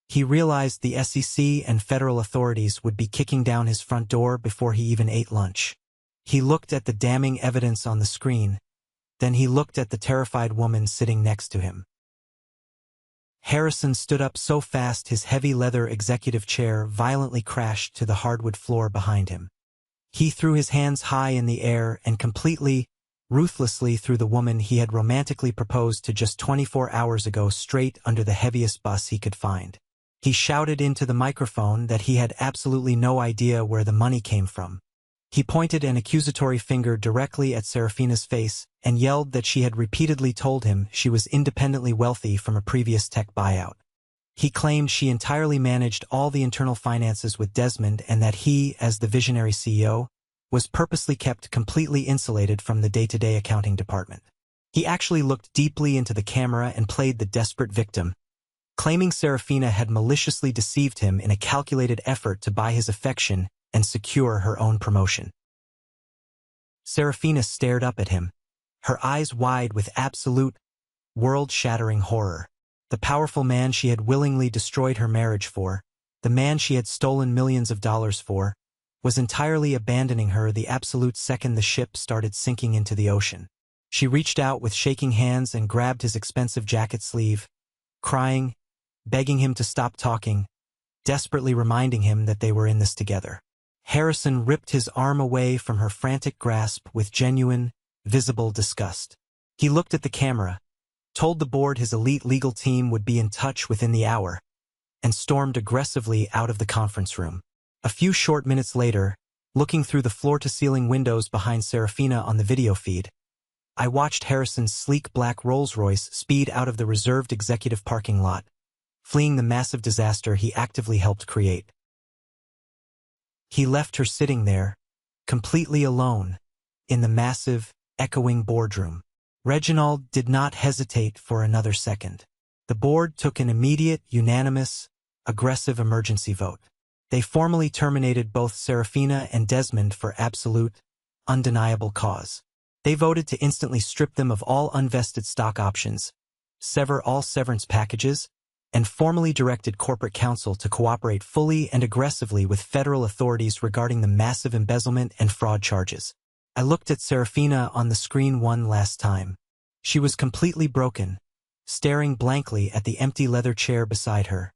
Speaker 1: He realized the SEC and federal authorities would be kicking down his front door before he even ate lunch. He looked at the damning evidence on the screen. Then he looked at the terrified woman sitting next to him. Harrison stood up so fast his heavy leather executive chair violently crashed to the hardwood floor behind him. He threw his hands high in the air and completely, ruthlessly threw the woman he had romantically proposed to just 24 hours ago straight under the heaviest bus he could find. He shouted into the microphone that he had absolutely no idea where the money came from. He pointed an accusatory finger directly at Serafina's face and yelled that she had repeatedly told him she was independently wealthy from a previous tech buyout. He claimed she entirely managed all the internal finances with Desmond and that he, as the visionary CEO, was purposely kept completely insulated from the day-to-day accounting department. He actually looked deeply into the camera and played the desperate victim, claiming Serafina had maliciously deceived him in a calculated effort to buy his affection and secure her own promotion. Serafina stared up at him, her eyes wide with absolute, world-shattering horror. The powerful man she had willingly destroyed her marriage for, the man she had stolen millions of dollars for, was entirely abandoning her the absolute second the ship started sinking into the ocean. She reached out with shaking hands and grabbed his expensive jacket sleeve, crying, begging him to stop talking, desperately reminding him that they were in this together. Harrison ripped his arm away from her frantic grasp with genuine, visible disgust. He looked at the camera, told the board his elite legal team would be in touch within the hour, and stormed aggressively out of the conference room. A few short minutes later, looking through the floor-to-ceiling windows behind Serafina on the video feed, I watched Harrison's sleek black Rolls-Royce speed out of the reserved executive parking lot, fleeing the massive disaster he actively helped create. He left her sitting there, completely alone, in the massive, echoing boardroom. Reginald did not hesitate for another second. The board took an immediate, unanimous, aggressive emergency vote. They formally terminated both Serafina and Desmond for absolute, undeniable cause. They voted to instantly strip them of all unvested stock options, sever all severance packages, and formally directed corporate counsel to cooperate fully and aggressively with federal authorities regarding the massive embezzlement and fraud charges. I looked at Serafina on the screen one last time. She was completely broken, staring blankly at the empty leather chair beside her,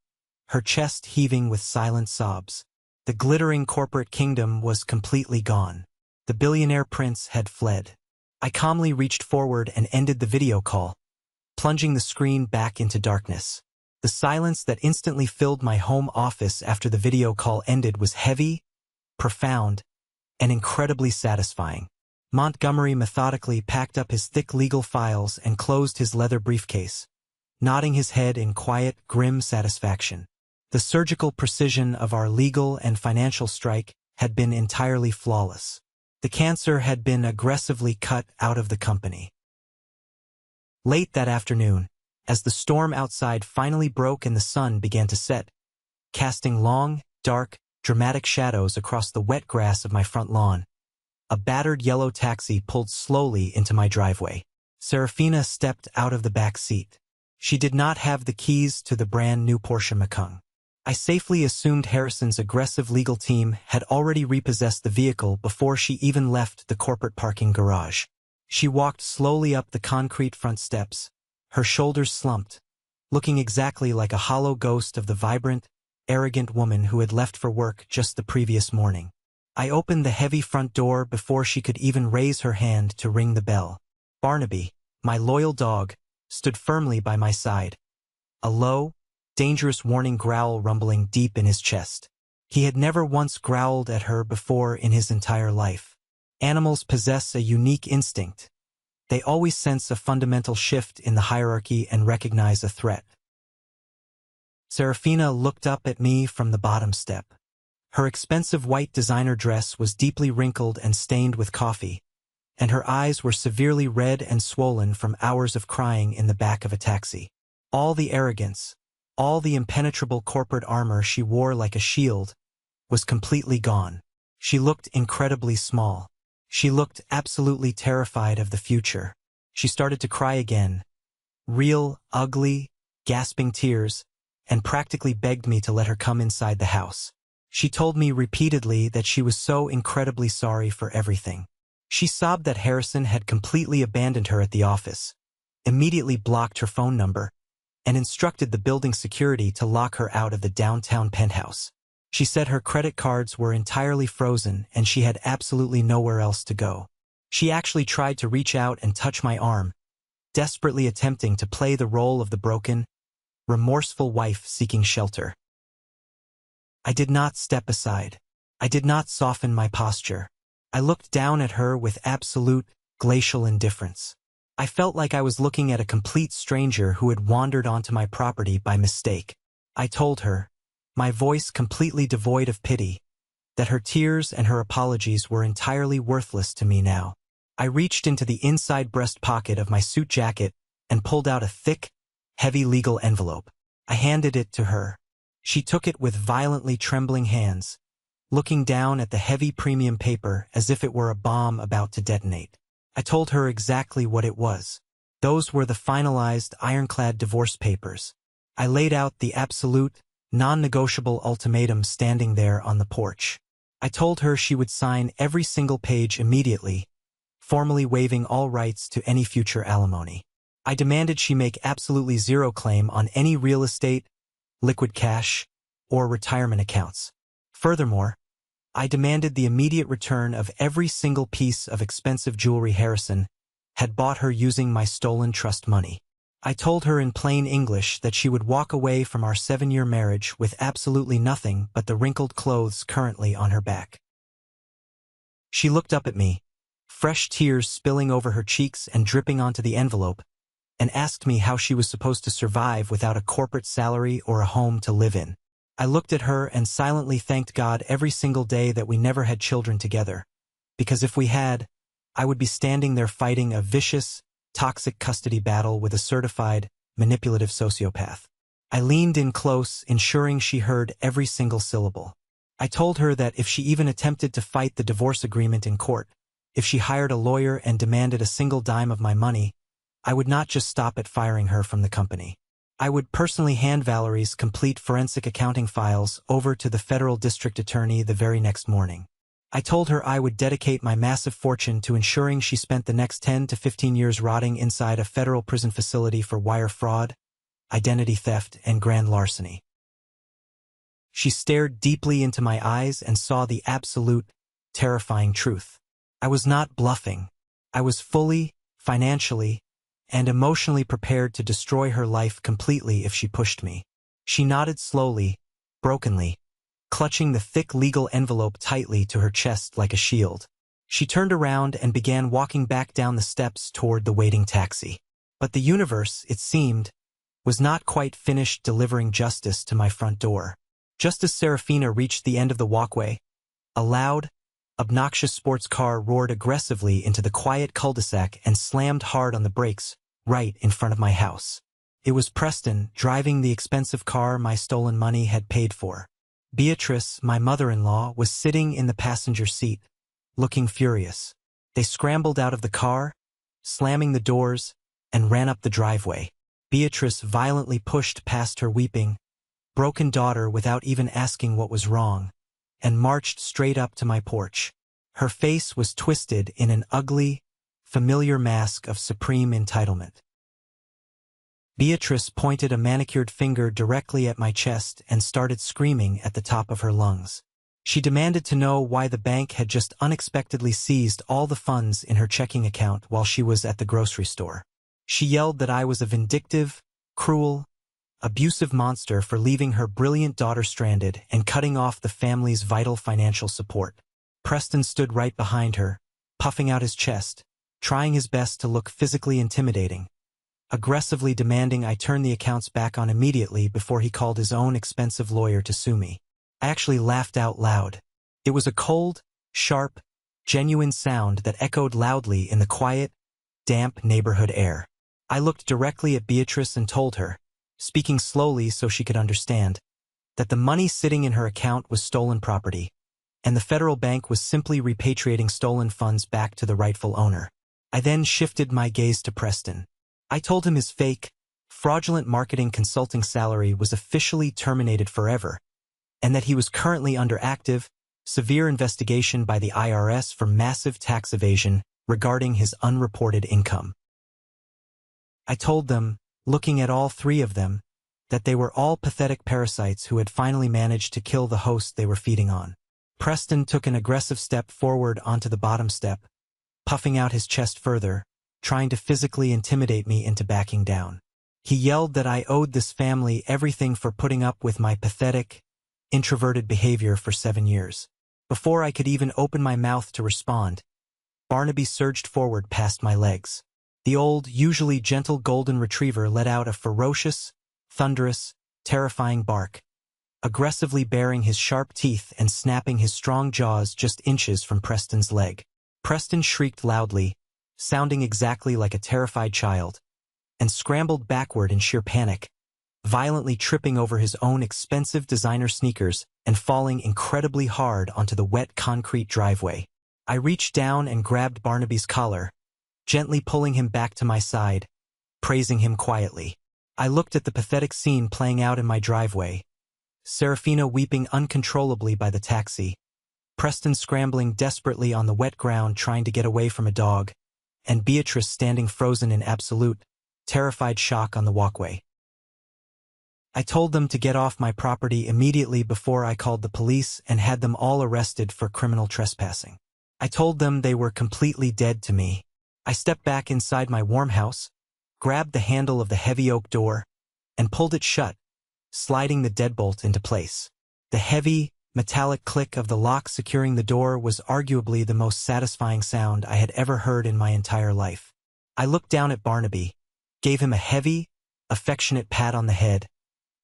Speaker 1: her chest heaving with silent sobs. The glittering corporate kingdom was completely gone. The billionaire prince had fled. I calmly reached forward and ended the video call, plunging the screen back into darkness. The silence that instantly filled my home office after the video call ended was heavy, profound, and incredibly satisfying. Montgomery methodically packed up his thick legal files and closed his leather briefcase, nodding his head in quiet, grim satisfaction. The surgical precision of our legal and financial strike had been entirely flawless. The cancer had been aggressively cut out of the company. Late that afternoon, as the storm outside finally broke and the sun began to set, casting long, dark, dramatic shadows across the wet grass of my front lawn, a battered yellow taxi pulled slowly into my driveway. Serafina stepped out of the back seat. She did not have the keys to the brand new Porsche Macan. I safely assumed Harrison's aggressive legal team had already repossessed the vehicle before she even left the corporate parking garage. She walked slowly up the concrete front steps, her shoulders slumped, looking exactly like a hollow ghost of the vibrant, arrogant woman who had left for work just the previous morning. I opened the heavy front door before she could even raise her hand to ring the bell. Barnaby, my loyal dog, stood firmly by my side, a low, dangerous warning growl rumbling deep in his chest. He had never once growled at her before in his entire life. Animals possess a unique instinct. They always sense a fundamental shift in the hierarchy and recognize a threat. Serafina looked up at me from the bottom step. Her expensive white designer dress was deeply wrinkled and stained with coffee, and her eyes were severely red and swollen from hours of crying in the back of a taxi. All the arrogance, all the impenetrable corporate armor she wore like a shield, was completely gone. She looked incredibly small. She looked absolutely terrified of the future. She started to cry again, real, ugly, gasping tears, and practically begged me to let her come inside the house. She told me repeatedly that she was so incredibly sorry for everything. She sobbed that Harrison had completely abandoned her at the office, immediately blocked her phone number, and instructed the building security to lock her out of the downtown penthouse. She said her credit cards were entirely frozen and she had absolutely nowhere else to go. She actually tried to reach out and touch my arm, desperately attempting to play the role of the broken, remorseful wife seeking shelter. I did not step aside. I did not soften my posture. I looked down at her with absolute, glacial indifference. I felt like I was looking at a complete stranger who had wandered onto my property by mistake. I told her, my voice completely devoid of pity, that her tears and her apologies were entirely worthless to me now. I reached into the inside breast pocket of my suit jacket and pulled out a thick, heavy legal envelope. I handed it to her. She took it with violently trembling hands, looking down at the heavy premium paper as if it were a bomb about to detonate. I told her exactly what it was. Those were the finalized, ironclad divorce papers. I laid out the absolute, non-negotiable ultimatum standing there on the porch. I told her she would sign every single page immediately, formally waiving all rights to any future alimony. I demanded she make absolutely zero claim on any real estate, liquid cash, or retirement accounts. Furthermore, I demanded the immediate return of every single piece of expensive jewelry Harrison had bought her using my stolen trust money. I told her in plain English that she would walk away from our 7-year marriage with absolutely nothing but the wrinkled clothes currently on her back. She looked up at me, fresh tears spilling over her cheeks and dripping onto the envelope, and asked me how she was supposed to survive without a corporate salary or a home to live in. I looked at her and silently thanked God every single day that we never had children together, because if we had, I would be standing there fighting a vicious, toxic custody battle with a certified, manipulative sociopath. I leaned in close, ensuring she heard every single syllable. I told her that if she even attempted to fight the divorce agreement in court, if she hired a lawyer and demanded a single dime of my money, I would not just stop at firing her from the company. I would personally hand Valerie's complete forensic accounting files over to the federal district attorney the very next morning. I told her I would dedicate my massive fortune to ensuring she spent the next 10 to 15 years rotting inside a federal prison facility for wire fraud, identity theft, and grand larceny. She stared deeply into my eyes and saw the absolute, terrifying truth. I was not bluffing. I was fully, financially, and emotionally prepared to destroy her life completely if she pushed me. She nodded slowly, brokenly, clutching the thick legal envelope tightly to her chest like a shield. She turned around and began walking back down the steps toward the waiting taxi. But the universe, it seemed, was not quite finished delivering justice to my front door. Just as Serafina reached the end of the walkway, a loud, obnoxious sports car roared aggressively into the quiet cul-de-sac and slammed hard on the brakes, right in front of my house. It was Preston, driving the expensive car my stolen money had paid for. Beatrice, my mother-in-law, was sitting in the passenger seat, looking furious. They scrambled out of the car, slamming the doors, and ran up the driveway. Beatrice violently pushed past her weeping, broken daughter without even asking what was wrong, and marched straight up to my porch. Her face was twisted in an ugly, familiar mask of supreme entitlement. Beatrice pointed a manicured finger directly at my chest and started screaming at the top of her lungs. She demanded to know why the bank had just unexpectedly seized all the funds in her checking account while she was at the grocery store. She yelled that I was a vindictive, cruel, abusive monster for leaving her brilliant daughter stranded and cutting off the family's vital financial support. Preston stood right behind her, puffing out his chest, trying his best to look physically intimidating, aggressively demanding I turn the accounts back on immediately before he called his own expensive lawyer to sue me. I actually laughed out loud. It was a cold, sharp, genuine sound that echoed loudly in the quiet, damp neighborhood air. I looked directly at Beatrice and told her, speaking slowly so she could understand, that the money sitting in her account was stolen property, and the federal bank was simply repatriating stolen funds back to the rightful owner. I then shifted my gaze to Preston. I told him his fake, fraudulent marketing consulting salary was officially terminated forever, and that he was currently under active, severe investigation by the IRS for massive tax evasion regarding his unreported income. I told them, looking at all three of them, that they were all pathetic parasites who had finally managed to kill the host they were feeding on. Preston took an aggressive step forward onto the bottom step, puffing out his chest further, trying to physically intimidate me into backing down. He yelled that I owed this family everything for putting up with my pathetic, introverted behavior for 7 years. Before I could even open my mouth to respond, Barnaby surged forward past my legs. The old, usually gentle golden retriever let out a ferocious, thunderous, terrifying bark, aggressively baring his sharp teeth and snapping his strong jaws just inches from Preston's leg. Preston shrieked loudly, sounding exactly like a terrified child, and scrambled backward in sheer panic, violently tripping over his own expensive designer sneakers and falling incredibly hard onto the wet concrete driveway. I reached down and grabbed Barnaby's collar, gently pulling him back to my side, praising him quietly. I looked at the pathetic scene playing out in my driveway, Serafina weeping uncontrollably by the taxi, Preston scrambling desperately on the wet ground trying to get away from a dog, and Beatrice standing frozen in absolute, terrified shock on the walkway. I told them to get off my property immediately before I called the police and had them all arrested for criminal trespassing. I told them they were completely dead to me. I stepped back inside my warm house, grabbed the handle of the heavy oak door, and pulled it shut, sliding the deadbolt into place. The heavy, metallic click of the lock securing the door was arguably the most satisfying sound I had ever heard in my entire life. I looked down at Barnaby, gave him a heavy, affectionate pat on the head,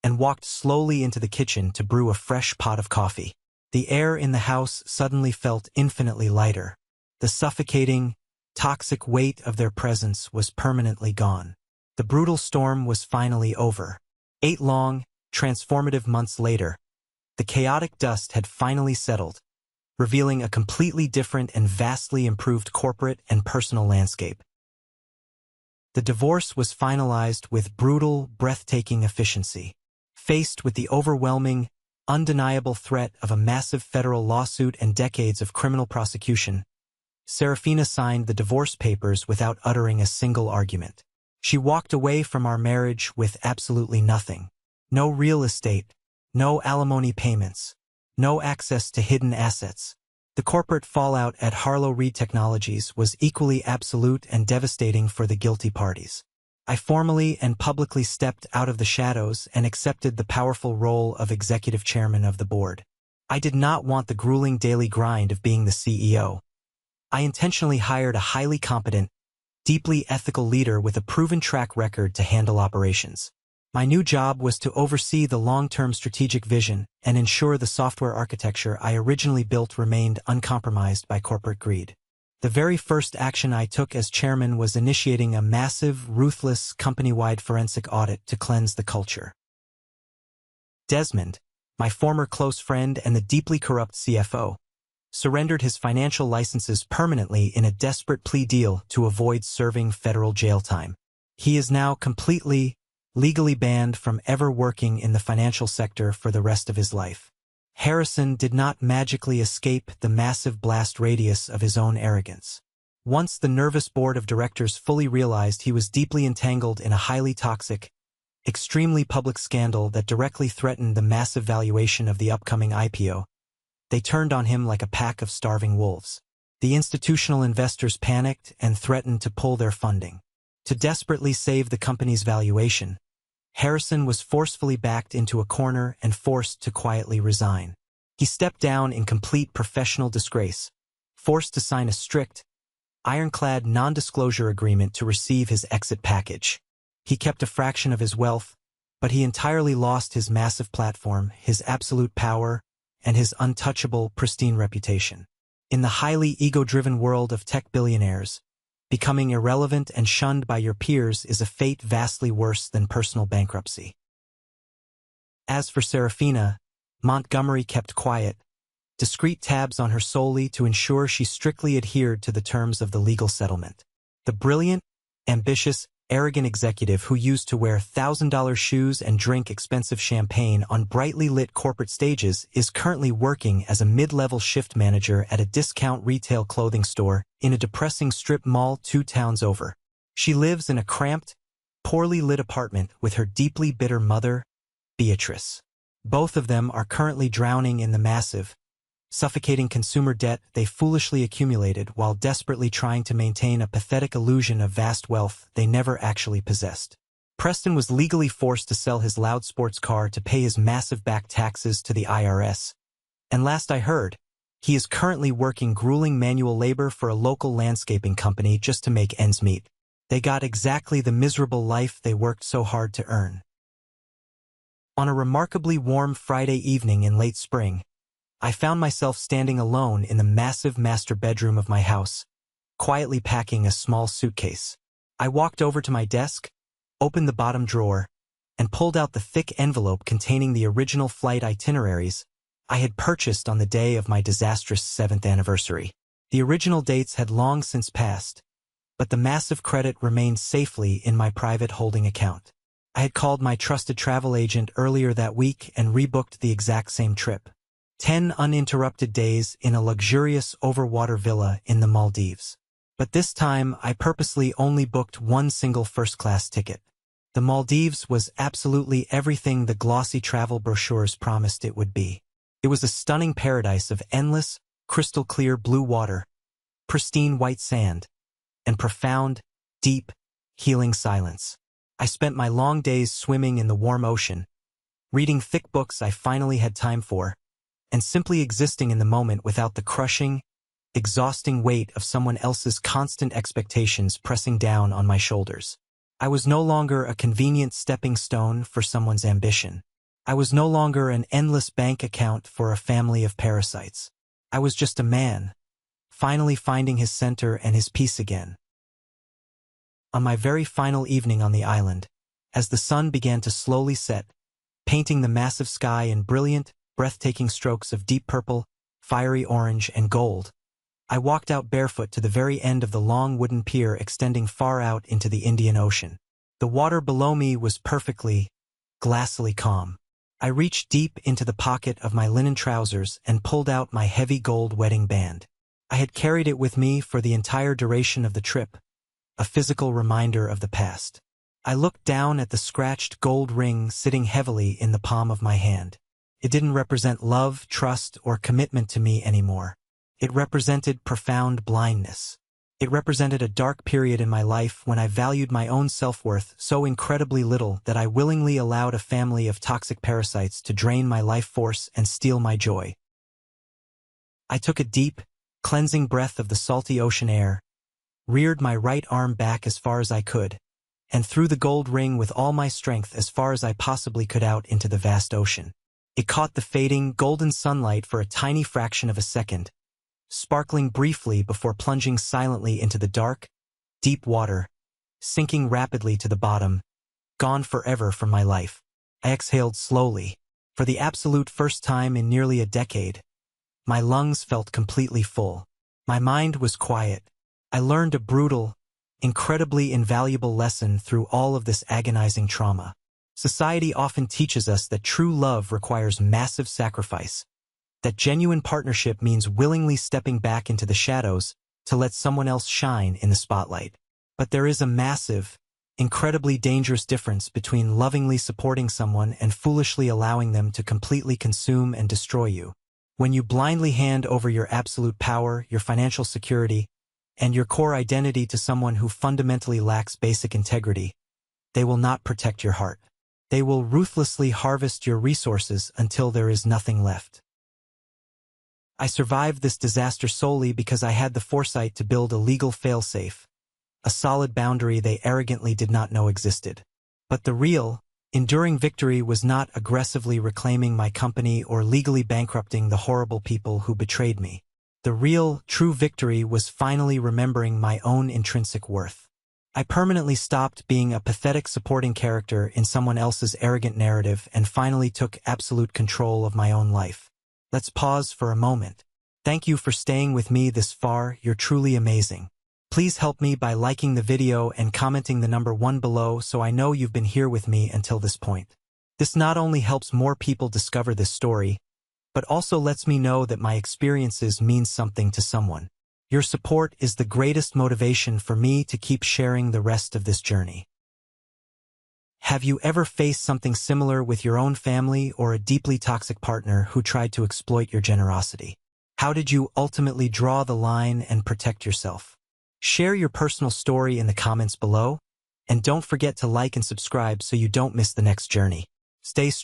Speaker 1: and walked slowly into the kitchen to brew a fresh pot of coffee. The air in the house suddenly felt infinitely lighter. The suffocating, toxic weight of their presence was permanently gone. The brutal storm was finally over. 8 long, transformative months later, the chaotic dust had finally settled, revealing a completely different and vastly improved corporate and personal landscape. The divorce was finalized with brutal, breathtaking efficiency. Faced with the overwhelming, undeniable threat of a massive federal lawsuit and decades of criminal prosecution, Serafina signed the divorce papers without uttering a single argument. She walked away from our marriage with absolutely nothing. No real estate, no alimony payments, no access to hidden assets. The corporate fallout at Harlow Reed Technologies was equally absolute and devastating for the guilty parties. I formally and publicly stepped out of the shadows and accepted the powerful role of executive chairman of the board. I did not want the grueling daily grind of being the CEO. I intentionally hired a highly competent, deeply ethical leader with a proven track record to handle operations. My new job was to oversee the long-term strategic vision and ensure the software architecture I originally built remained uncompromised by corporate greed. The very first action I took as chairman was initiating a massive, ruthless, company-wide forensic audit to cleanse the culture. Desmond, my former close friend and the deeply corrupt CFO, surrendered his financial licenses permanently in a desperate plea deal to avoid serving federal jail time. He is now completely, legally banned from ever working in the financial sector for the rest of his life. Harrison did not magically escape the massive blast radius of his own arrogance. Once the nervous board of directors fully realized he was deeply entangled in a highly toxic, extremely public scandal that directly threatened the massive valuation of the upcoming IPO, they turned on him like a pack of starving wolves. The institutional investors panicked and threatened to pull their funding. To desperately save the company's valuation, Harrison was forcefully backed into a corner and forced to quietly resign. He stepped down in complete professional disgrace, forced to sign a strict, ironclad non-disclosure agreement to receive his exit package. He kept a fraction of his wealth, but he entirely lost his massive platform, his absolute power, and his untouchable, pristine reputation. In the highly ego-driven world of tech billionaires, becoming irrelevant and shunned by your peers is a fate vastly worse than personal bankruptcy. As for Serafina, Montgomery kept quiet, discreet tabs on her solely to ensure she strictly adhered to the terms of the legal settlement. The brilliant, ambitious, arrogant executive who used to wear $1,000 shoes and drink expensive champagne on brightly lit corporate stages is currently working as a mid-level shift manager at a discount retail clothing store in a depressing strip mall 2 towns over. She lives in a cramped, poorly lit apartment with her deeply bitter mother, Beatrice. Both of them are currently drowning in the massive, suffocating consumer debt they foolishly accumulated while desperately trying to maintain a pathetic illusion of vast wealth they never actually possessed. Preston was legally forced to sell his loud sports car to pay his massive back taxes to the IRS. And last I heard, he is currently working grueling manual labor for a local landscaping company just to make ends meet. They got exactly the miserable life they worked so hard to earn. On a remarkably warm Friday evening in late spring, I found myself standing alone in the massive master bedroom of my house, quietly packing a small suitcase. I walked over to my desk, opened the bottom drawer, and pulled out the thick envelope containing the original flight itineraries I had purchased on the day of my disastrous 7th anniversary. The original dates had long since passed, but the massive credit remained safely in my private holding account. I had called my trusted travel agent earlier that week and rebooked the exact same trip. 10 uninterrupted days in a luxurious overwater villa in the Maldives. But this time, I purposely only booked one single first-class ticket. The Maldives was absolutely everything the glossy travel brochures promised it would be. It was a stunning paradise of endless, crystal-clear blue water, pristine white sand, and profound, deep, healing silence. I spent my long days swimming in the warm ocean, reading thick books I finally had time for, and simply existing in the moment without the crushing, exhausting weight of someone else's constant expectations pressing down on my shoulders. I was no longer a convenient stepping stone for someone's ambition. I was no longer an endless bank account for a family of parasites. I was just a man, finally finding his center and his peace again. On my very final evening on the island, as the sun began to slowly set, painting the massive sky in brilliant, breathtaking strokes of deep purple, fiery orange, and gold, I walked out barefoot to the very end of the long wooden pier extending far out into the Indian Ocean. The water below me was perfectly, glassily calm. I reached deep into the pocket of my linen trousers and pulled out my heavy gold wedding band. I had carried it with me for the entire duration of the trip, a physical reminder of the past. I looked down at the scratched gold ring sitting heavily in the palm of my hand. It didn't represent love, trust, or commitment to me anymore. It represented profound blindness. It represented a dark period in my life when I valued my own self-worth so incredibly little that I willingly allowed a family of toxic parasites to drain my life force and steal my joy. I took a deep, cleansing breath of the salty ocean air, reared my right arm back as far as I could, and threw the gold ring with all my strength as far as I possibly could out into the vast ocean. It caught the fading, golden sunlight for a tiny fraction of a second, sparkling briefly before plunging silently into the dark, deep water, sinking rapidly to the bottom, gone forever from my life. I exhaled slowly. For the absolute first time in nearly a decade, my lungs felt completely full. My mind was quiet. I learned a brutal, incredibly invaluable lesson through all of this agonizing trauma. Society often teaches us that true love requires massive sacrifice, that genuine partnership means willingly stepping back into the shadows to let someone else shine in the spotlight. But there is a massive, incredibly dangerous difference between lovingly supporting someone and foolishly allowing them to completely consume and destroy you. When you blindly hand over your absolute power, your financial security, and your core identity to someone who fundamentally lacks basic integrity, they will not protect your heart. They will ruthlessly harvest your resources until there is nothing left. I survived this disaster solely because I had the foresight to build a legal failsafe, a solid boundary they arrogantly did not know existed. But the real, enduring victory was not aggressively reclaiming my company or legally bankrupting the horrible people who betrayed me. The real, true victory was finally remembering my own intrinsic worth. I permanently stopped being a pathetic supporting character in someone else's arrogant narrative and finally took absolute control of my own life. Let's pause for a moment. Thank you for staying with me this far. You're truly amazing. Please help me by liking the video and commenting the number 1 below so I know you've been here with me until this point. This not only helps more people discover this story, but also lets me know that my experiences mean something to someone. Your support is the greatest motivation for me to keep sharing the rest of this journey. Have you ever faced something similar with your own family or a deeply toxic partner who tried to exploit your generosity? How did you ultimately draw the line and protect yourself? Share your personal story in the comments below, and don't forget to like and subscribe so you don't miss the next journey. Stay strong.